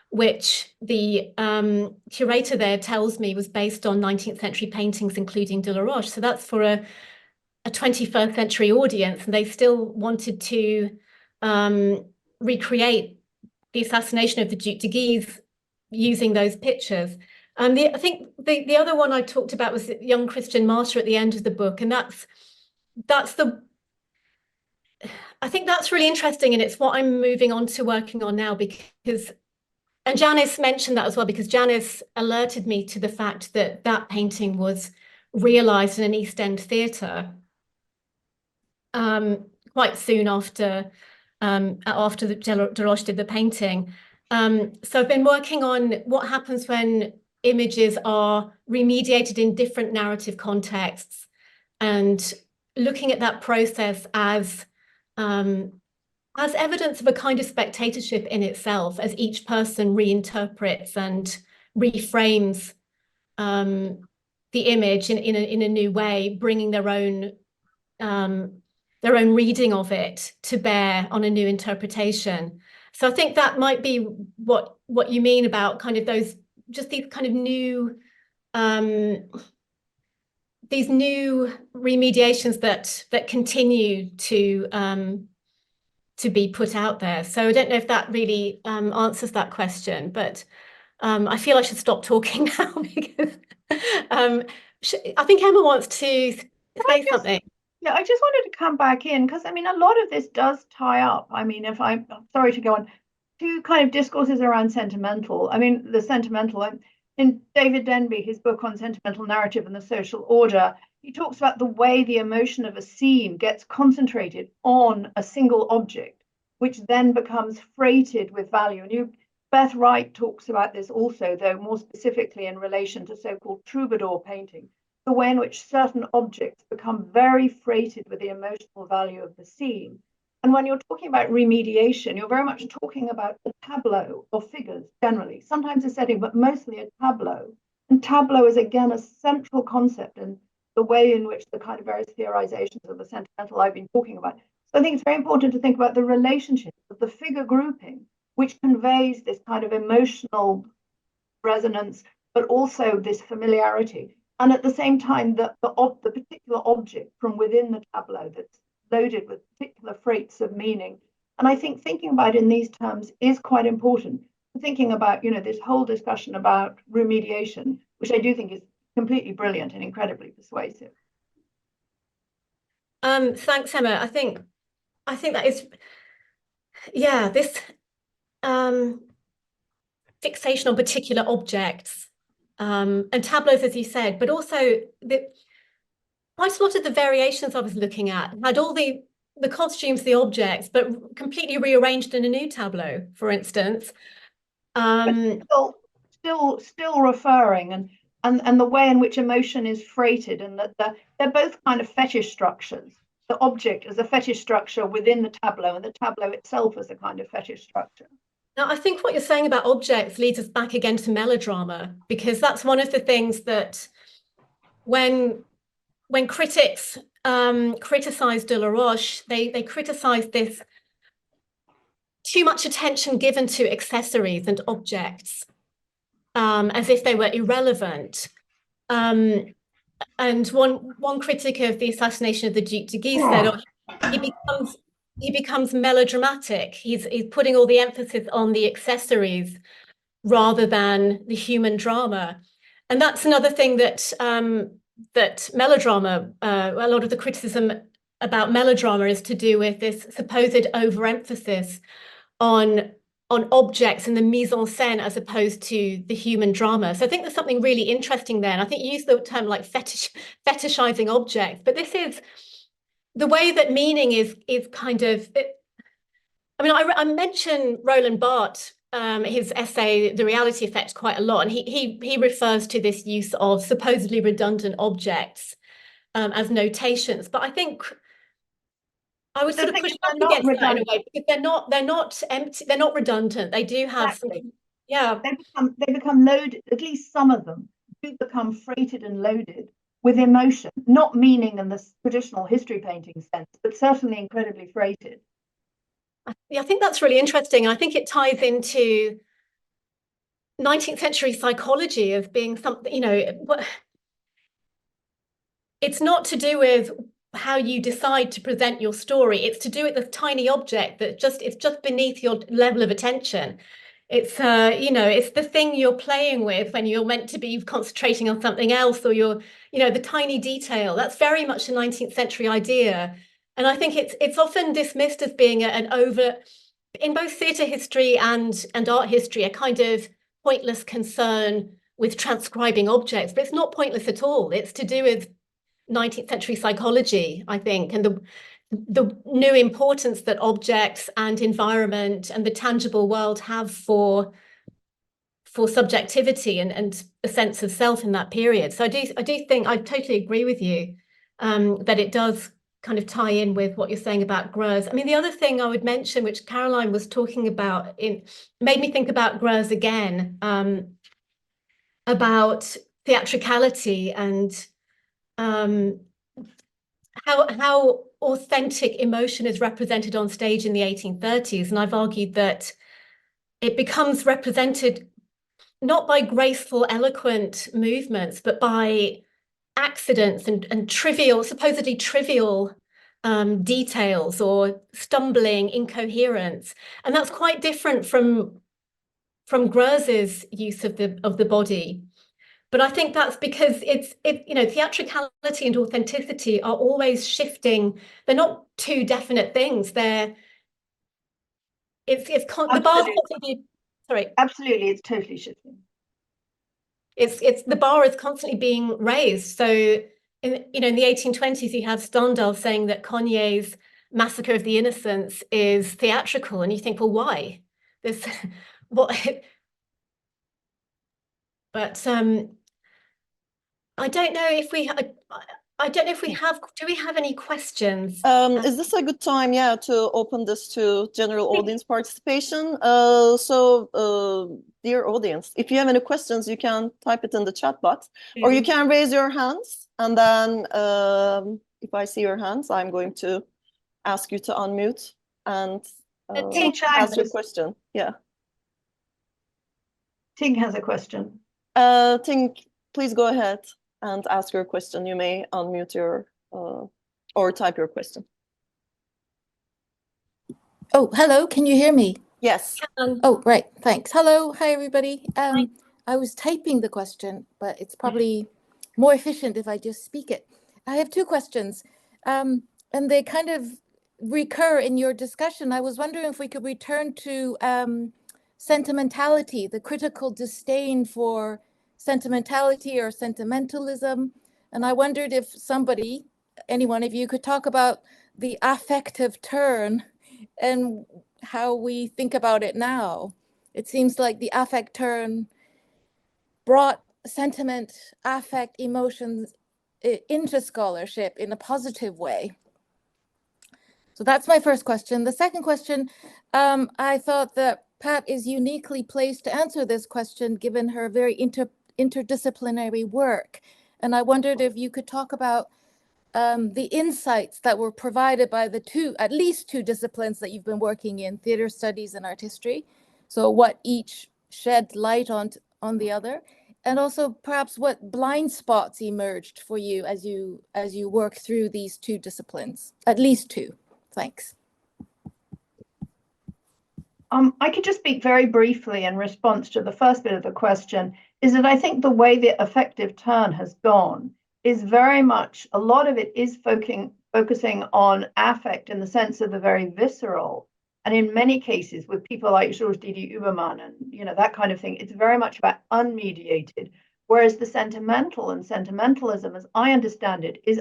which the curator there tells me was based on 19th century paintings, including Delaroche. So that's for a 21st century audience, and they still wanted to recreate the assassination of the Duc de Guise using those pictures. I think the other one I talked about was the young Christian martyr at the end of the book, and I think that's really interesting, and it's what I'm moving on to working on now, because And Janice mentioned that as well, because Janice alerted me to the fact that that painting was realised in an East End theatre quite soon after the Delaroche did the painting. So I've been working on what happens when images are remediated in different narrative contexts, and looking at that process as evidence of a kind of spectatorship in itself, as each person reinterprets and reframes the image in a new way, bringing their own reading of it to bear on a new interpretation. So I think that might be what you mean about kind of these kind of new these new remediations that continue to be put out there. So I don't know if that really answers that question, but I feel I should stop talking now because I think Emma wants to say something. Yeah, I just wanted to come back in because I mean, a lot of this does tie up. I mean, if I'm sorry to go on, two kind of discourses around sentimental. I mean, the sentimental in David Denby, his book on sentimental narrative and the social order, he talks about the way the emotion of a scene gets concentrated on a single object, which then becomes freighted with value. And Beth Wright talks about this also, though more specifically in relation to so-called troubadour painting, the way in which certain objects become very freighted with the emotional value of the scene. And when you're talking about remediation, you're very much talking about a tableau of figures generally, sometimes a setting, but mostly a tableau. And tableau is again a central concept in the way in which the kind of various theorizations of the sentimental I've been talking about. So I think it's very important to think about the relationship of the figure grouping, which conveys this kind of emotional resonance, but also this familiarity. And at the same time, the particular object from within the tableau that's loaded with particular freights of meaning. And I think thinking about it in these terms is quite important. Thinking about, this whole discussion about remediation, which I do think is completely brilliant and incredibly persuasive. Thanks, Emma. I think that is, this fixation on particular objects and tableaus, as you said, but also quite a lot of the variations I was looking at had all the costumes, the objects, but completely rearranged in a new tableau, for instance. Still referring and the way in which emotion is freighted, and that they're both kind of fetish structures. The object is a fetish structure within the tableau, and the tableau itself is a kind of fetish structure. Now, I think what you're saying about objects leads us back again to melodrama, because that's one of the things that when critics criticize Delaroche, they criticize this too much attention given to accessories and objects, as if they were irrelevant. And one critic of the assassination of the Duc de Guise said, he becomes melodramatic. He's putting all the emphasis on the accessories rather than the human drama. And that's another thing that that melodrama, a lot of the criticism about melodrama is to do with this supposed overemphasis on objects and the mise en scène as opposed to the human drama. So I think there's something really interesting there. And I think you used the term like fetishizing objects, but this is the way that meaning is kind of, I mean, I mentioned Roland Barthes, his essay, The Reality Effect, quite a lot. And he refers to this use of supposedly redundant objects as notations. But I think I would sort of push back against that in a way, because they're not empty, they're not redundant. They do have Exactly. Yeah. They become loaded, at least some of them do become freighted and loaded with emotion, not meaning in the traditional history painting sense, but certainly incredibly freighted. I think that's really interesting. And I think it ties into 19th century psychology of being something, it's not to do with how you decide to present your story. It's to do with the tiny object that it's just beneath your level of attention. It's it's the thing you're playing with when you're meant to be concentrating on something else, or the tiny detail. That's very much a 19th century idea. And I think it's often dismissed as being an in both theatre history and art history, a kind of pointless concern with transcribing objects, but it's not pointless at all. It's to do with 19th century psychology, I think, and the new importance that objects and environment and the tangible world have for subjectivity and a sense of self in that period. So I do think I totally agree with you that it does kind of tie in with what you're saying about Greuze. I mean, the other thing I would mention, which Caroline was talking about, made me think about Greuze again, about theatricality and how authentic emotion is represented on stage in the 1830s. And I've argued that it becomes represented not by graceful, eloquent movements, but by accidents and trivial, supposedly trivial details or stumbling incoherence. And that's quite different from Greuze's use of the body. But I think that's because theatricality and authenticity are always shifting. They're not two definite things. The bar is constantly, sorry. Absolutely, it's totally shifting. The bar is constantly being raised. So in the 1820s, you have Stendhal saying that Corneille's Massacre of the Innocents is theatrical, and you think, well, why? But I don't know if we have. Do we have any questions? Is this a good time, to open this to general audience participation? Dear audience, if you have any questions, you can type it in the chat box, or you can raise your hands, and then if I see your hands, I'm going to ask you to unmute and ask your question. Yeah. Ting has a question. Ting, please go ahead and ask your question. You may unmute your or type your question. Oh, hello. Can you hear me? Yes. Oh, right. Thanks. Hello. Hi, everybody. I was typing the question, but it's probably more efficient if I just speak it. I have two questions, and they kind of recur in your discussion. I was wondering if we could return to sentimentality, the critical disdain for sentimentality or sentimentalism. And I wondered if any one of you could talk about the affective turn and how we think about it now. It seems like the affect turn brought sentiment, affect, emotions into scholarship in a positive way. So that's my first question. The second question, I thought that Pat is uniquely placed to answer this question given her very interdisciplinary work. And I wondered if you could talk about the insights that were provided by at least two disciplines that you've been working in, theater studies and art history. So what each shed light on the other, and also perhaps what blind spots emerged for you as you work through these two disciplines, at least two. Thanks. I could just speak very briefly in response to the first bit of the question, is that I think the way the affective turn has gone is very much, a lot of it is focusing on affect in the sense of the very visceral. And in many cases with people like Georges Didier Huberman and that kind of thing, it's very much about unmediated. Whereas the sentimental and sentimentalism, as I understand it, is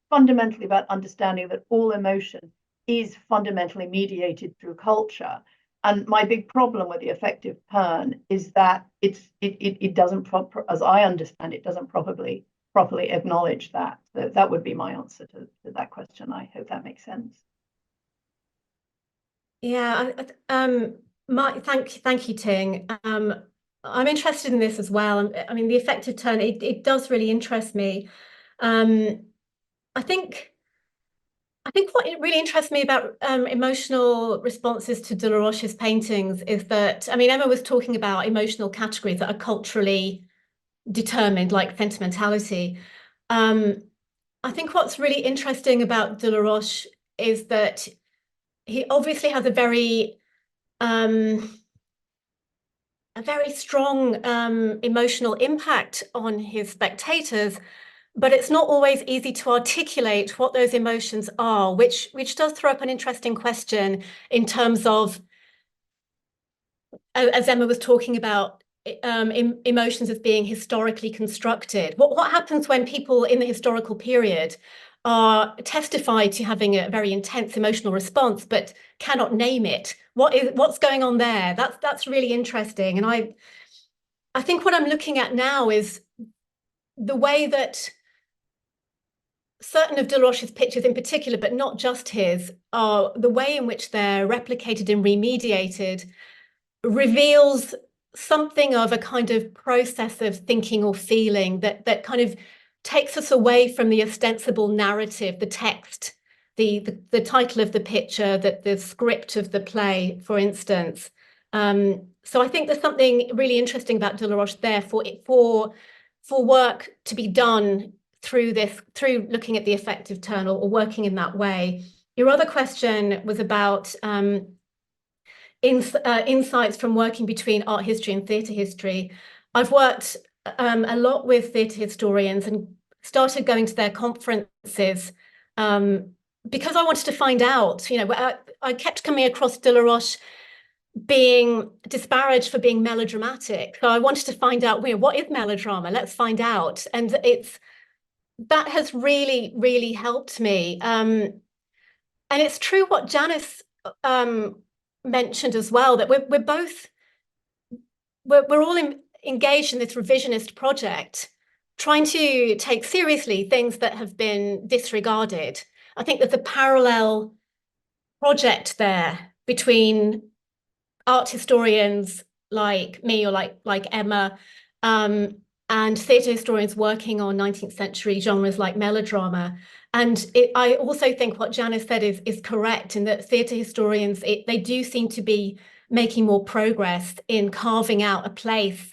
fundamentally about understanding that all emotion is fundamentally mediated through culture. And my big problem with the affective turn is that it doesn't, as I understand it, doesn't properly acknowledge that. So that would be my answer to that question. I hope that makes sense. Yeah, thank you, Ting. I'm interested in this as well. I mean, the affective turn, it does really interest me. I think what really interests me about emotional responses to Delaroche's paintings is that, I mean, Emma was talking about emotional categories that are culturally determined, like sentimentality. I think what's really interesting about Delaroche is that he obviously has a very strong emotional impact on his spectators, but it's not always easy to articulate what those emotions are, which does throw up an interesting question in terms of as Emma was talking about, emotions as being historically constructed. What happens when people in the historical period are testified to having a very intense emotional response, but cannot name it? What's going on there? That's really interesting. And I think what I'm looking at now is the way that certain of Delaroche's pictures in particular, but not just his, are the way in which they're replicated and remediated reveals something of a kind of process of thinking or feeling that kind of takes us away from the ostensible narrative, the text, the title of the picture, the script of the play, for instance. So I think there's something really interesting about Delaroche there for work to be done through looking at the affective turn or working in that way. Your other question was about insights from working between art history and theatre history. I've worked a lot with theatre historians and started going to their conferences because I wanted to find out, I kept coming across Delaroche being disparaged for being melodramatic. So I wanted to find out, what is melodrama? Let's find out. And that has really, really helped me. And it's true what Janice mentioned as well, that we're all engaged in this revisionist project, trying to take seriously things that have been disregarded. I think there's a parallel project there between art historians like me or like Emma and theatre historians working on 19th century genres like melodrama. And I also think what Janice said is correct, in that theatre historians, they do seem to be making more progress in carving out a place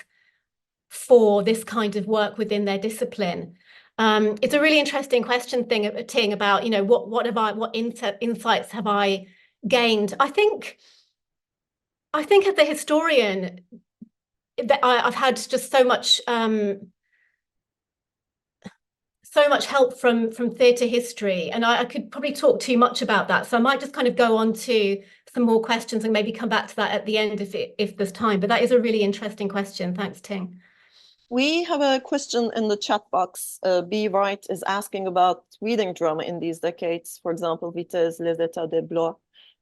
for this kind of work within their discipline. It's a really interesting question, Ting, about what insights have I gained? I think as a historian, that I've had just so much help from theatre history, and I could probably talk too much about that, so I might just kind of go on to some more questions and maybe come back to that at the end if there's time. But that is a really interesting question. Thanks, Ting. We have a question in the chat box. B. Wright is asking about reading drama in these decades, for example, Vitesse, Les États de Blois.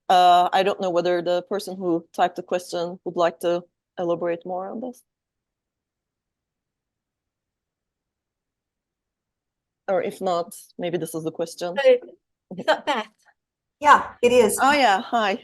I don't know whether the person who typed the question would like to elaborate more on this. Or if not, maybe this is the question. Is that Beth? Yeah, it is. Oh yeah, hi.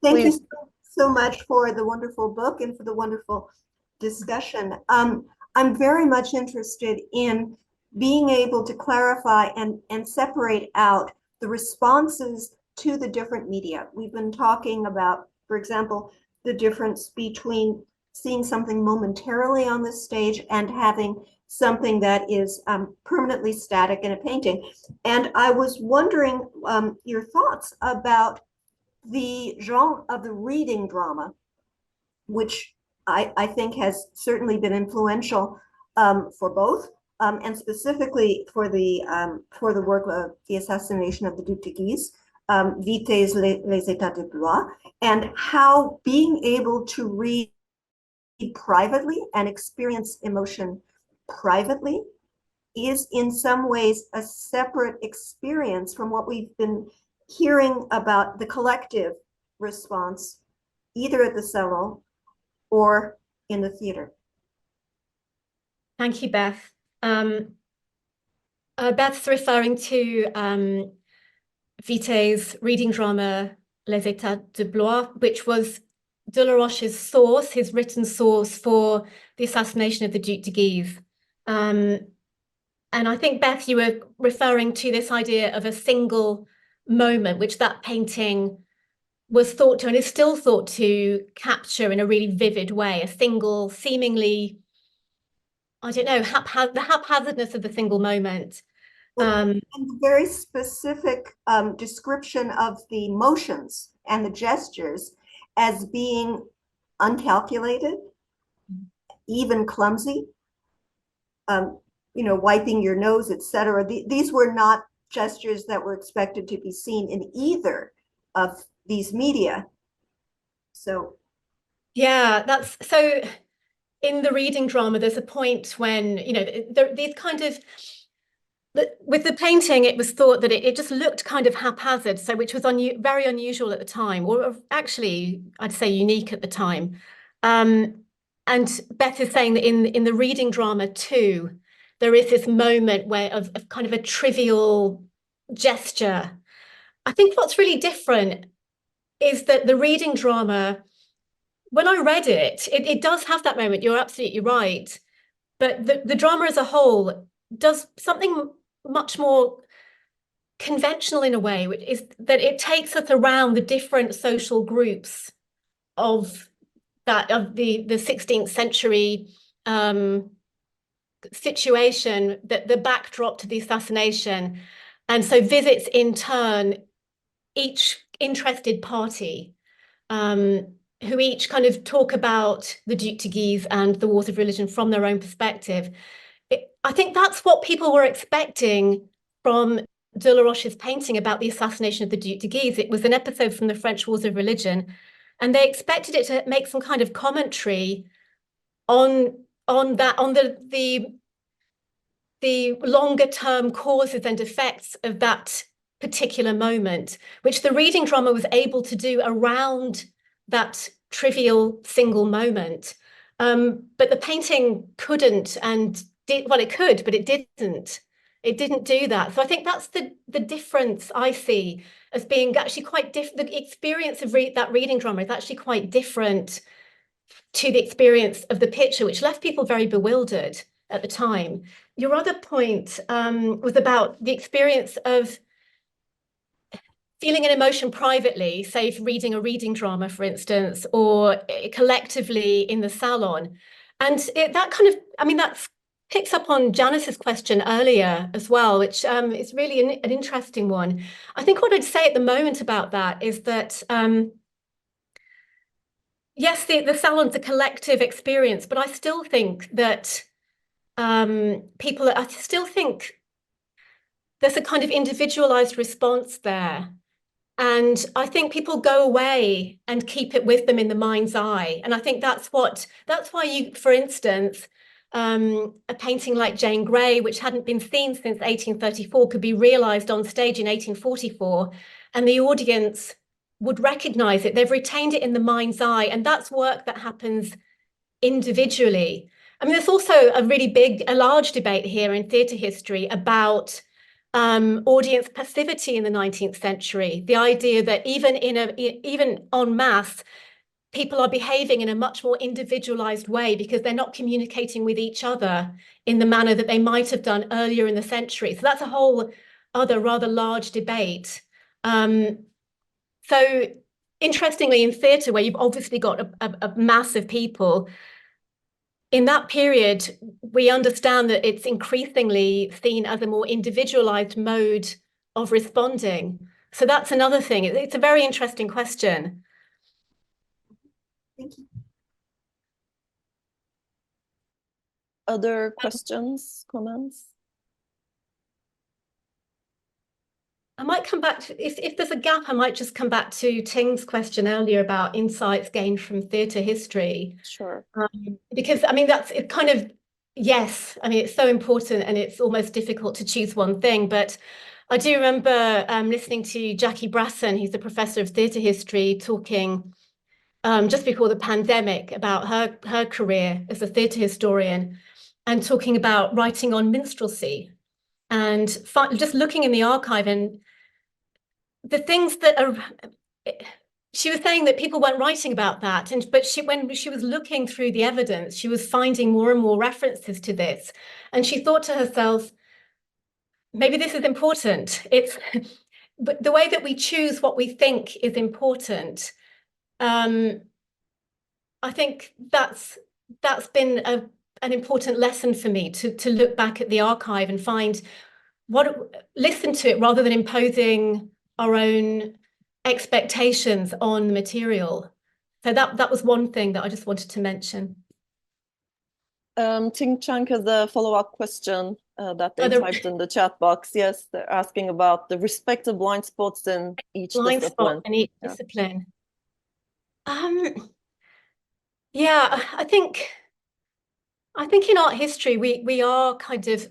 Thank you so much for the wonderful book and for the wonderful discussion. I'm very much interested in being able to clarify and separate out the responses to the different media. We've been talking about, for example, the difference between seeing something momentarily on the stage and having something that is permanently static in a painting. And I was wondering your thoughts about the genre of the reading drama, which I think has certainly been influential for both, and specifically for the work of the assassination of the Duc de Guise, Vitesse, Les États de Blois, and how being able to read privately and experience emotion privately is in some ways a separate experience from what we've been hearing about the collective response, either at the salon or in the theater. Thank you, Beth. Beth's referring to Vitte's reading drama Les États de Blois, which was Delaroche's source, his written source for the assassination of the Duc de Guise. And I think, Beth, you were referring to this idea of a single moment, which that painting was thought to, and is still thought to, capture in a really vivid way, a single, seemingly, I don't know, the haphazardness of the single moment. And very specific description of the motions and the gestures as being uncalculated, even clumsy, wiping your nose, etc. These were not gestures that were expected to be seen in either of these media. So Yeah, that's so. In the reading drama, there's a point when, you know, these kind of, with the painting, it was thought that it just looked kind of haphazard, so which was very unusual at the time, or actually, I'd say unique at the time. And Beth is saying that in the reading drama too, there is this moment where of kind of a trivial gesture. I think what's really different is that the reading drama, when I read it, it does have that moment. You're absolutely right. But the drama as a whole does something much more conventional in a way, which is that it takes us around the different social groups of the 16th century situation, that the backdrop to the assassination, and so visits in turn each interested party, who each kind of talk about the Duc de Guise and the wars of religion from their own perspective. I think that's what people were expecting from Delaroche's painting about the assassination of the Duc de Guise. It was an episode from the French Wars of Religion, and they expected it to make some kind of commentary on the longer term causes and effects of that particular moment, which the reading drama was able to do around that trivial single moment. But the painting couldn't, and well, it could, but it didn't. It didn't do that. So I think that's the difference I see as being actually quite different. The experience of that reading drama is actually quite different to the experience of the picture, which left people very bewildered at the time. Your other point was about the experience of feeling an emotion privately, say if reading a reading drama, for instance, or collectively in the salon. And that kind of, I mean, that picks up on Janice's question earlier as well, which is really an interesting one. I think what I'd say at the moment about that is that, yes, the salon's a collective experience, but I still think that I still think there's a kind of individualized response there. And I think people go away and keep it with them in the mind's eye. And I think that's why you, for instance, a painting like Jane Grey, which hadn't been seen since 1834, could be realized on stage in 1844, and the audience would recognize it. They've retained it in the mind's eye, and that's work that happens individually. I mean, there's also a large debate here in theatre history about audience passivity in the 19th century. The idea that even en masse, people are behaving in a much more individualized way because they're not communicating with each other in the manner that they might have done earlier in the century. So that's a whole other rather large debate. So interestingly, in theatre, where you've obviously got a mass of people, in that period, we understand that it's increasingly seen as a more individualized mode of responding. So that's another thing. It's a very interesting question. Thank you. Other questions, comments? I might come back to, if there's a gap, I might just come back to Ting's question earlier about insights gained from theatre history. Sure. Because, I mean, that's it kind of, yes, I mean, it's so important and it's almost difficult to choose one thing. But I do remember listening to Jackie Brasson, who's a professor of theatre history, talking just before the pandemic about her career as a theatre historian, and talking about writing on minstrelsy, and just looking in the archive and the things that are, she was saying that people weren't writing about that, but when she was looking through the evidence, she was finding more and more references to this, and she thought to herself, maybe this is important. But the way that we choose what we think is important. I think that's been an important lesson for me, to look back at the archive and find listen to it rather than imposing our own expectations on the material. So that was one thing that I just wanted to mention. Ting Chang has a follow-up question that they typed in the chat box. Yes, they're asking about the respective blind spots in each discipline. Spot in each discipline. Yeah, I think in art history we are kind of,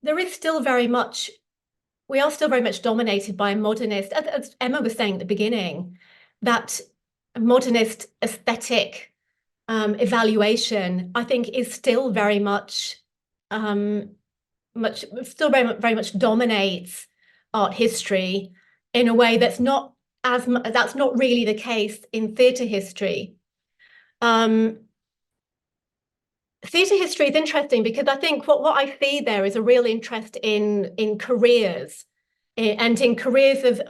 there is still very much, we are still very much dominated by a modernist, as Emma was saying at the beginning, that modernist aesthetic evaluation, I think, is still very much very much dominates art history in a way that's not that's not really the case in theatre history. Theatre history is interesting because I think what I see there is a real interest in careers, and in careers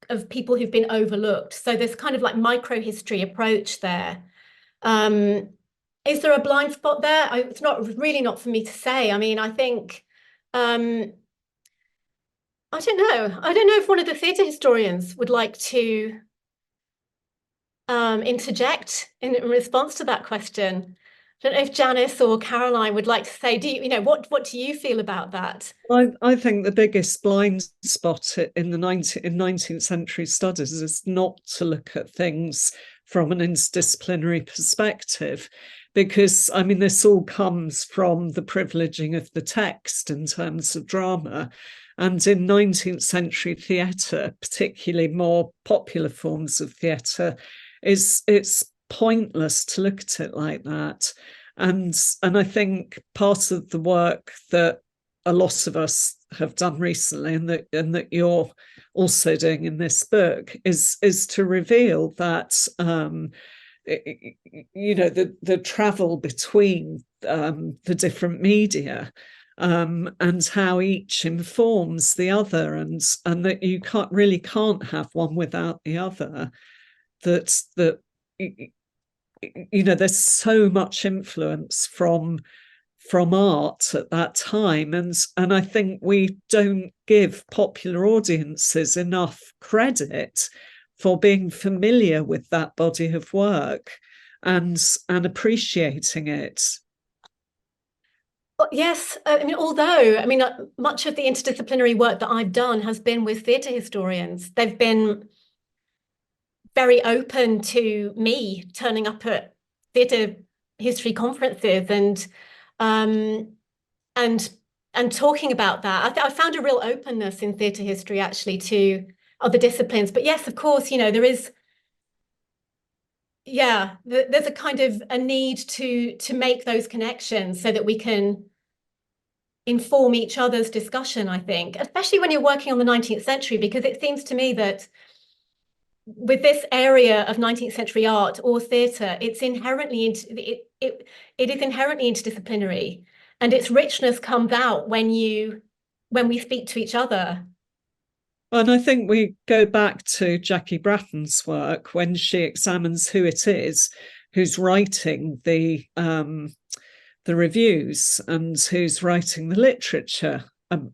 of people who've been overlooked. So there's kind of like micro-history approach there. Is there a blind spot there? It's really not for me to say. I mean, I think, I don't know. I don't know if one of the theatre historians would like to interject in response to that question. I don't know if Janice or Caroline would like to say, what do you feel about that? I think the biggest blind spot in 19th century studies is not to look at things from an interdisciplinary perspective, because I mean this all comes from the privileging of the text in terms of drama. And in 19th century theatre, particularly more popular forms of theatre, it's pointless to look at it like that. And I think part of the work that a lot of us have done recently, and that you're also doing in this book, is to reveal that the travel between the different media, and how each informs the other, and that you can't have one without the other. That there's so much influence from art at that time, and I think we don't give popular audiences enough credit for being familiar with that body of work and appreciating it. Well, yes, I mean, although much of the interdisciplinary work that I've done has been with theatre historians. They've been very open to me turning up at theatre history conferences and talking about that. I found a real openness in theatre history actually to other disciplines. But yes, of course, there is, there's a kind of a need to make those connections so that we can inform each other's discussion, I think, especially when you're working on the 19th century, because it seems to me that with this area of 19th century art or theatre, it's inherently it is inherently interdisciplinary, and its richness comes out when we speak to each other. And I think we go back to Jackie Bratton's work when she examines who it is who's writing the reviews and who's writing the literature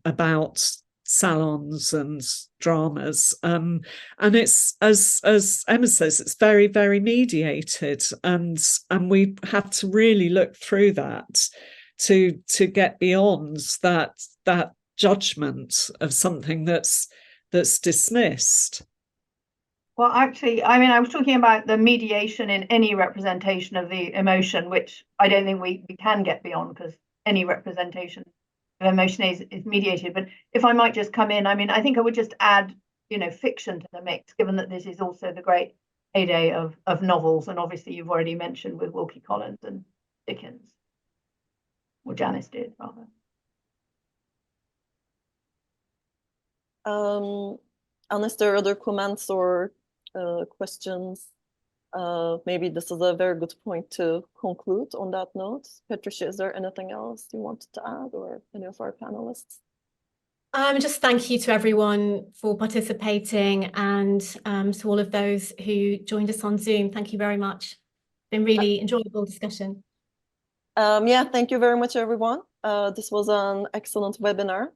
about salons and dramas, and it's, as Emma says, it's very, very mediated, and we have to really look through that to get beyond that judgment of something that's dismissed. Well, actually, I mean, I was talking about the mediation in any representation of the emotion, which I don't think we can get beyond, because any representation of emotion is mediated. But if I might just come in, I mean, I think I would just add, fiction to the mix, given that this is also the great heyday of novels. And obviously, you've already mentioned with Wilkie Collins and Dickens, or Janice did, rather. Unless there are other comments or questions, maybe this is a very good point to conclude on that note. Patricia, is there anything else you wanted to add, or any of our panelists? Just thank you to everyone for participating, and to all of those who joined us on Zoom. Thank you very much. It's been really enjoyable discussion. Thank you very much, everyone. This was an excellent webinar.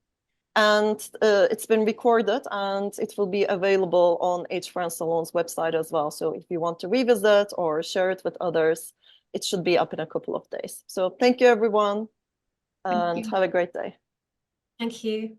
And it's been recorded, and it will be available on H. France Salon's website as well. So if you want to revisit or share it with others, it should be up in a couple of days. So thank you, everyone, and have a great day. Thank you.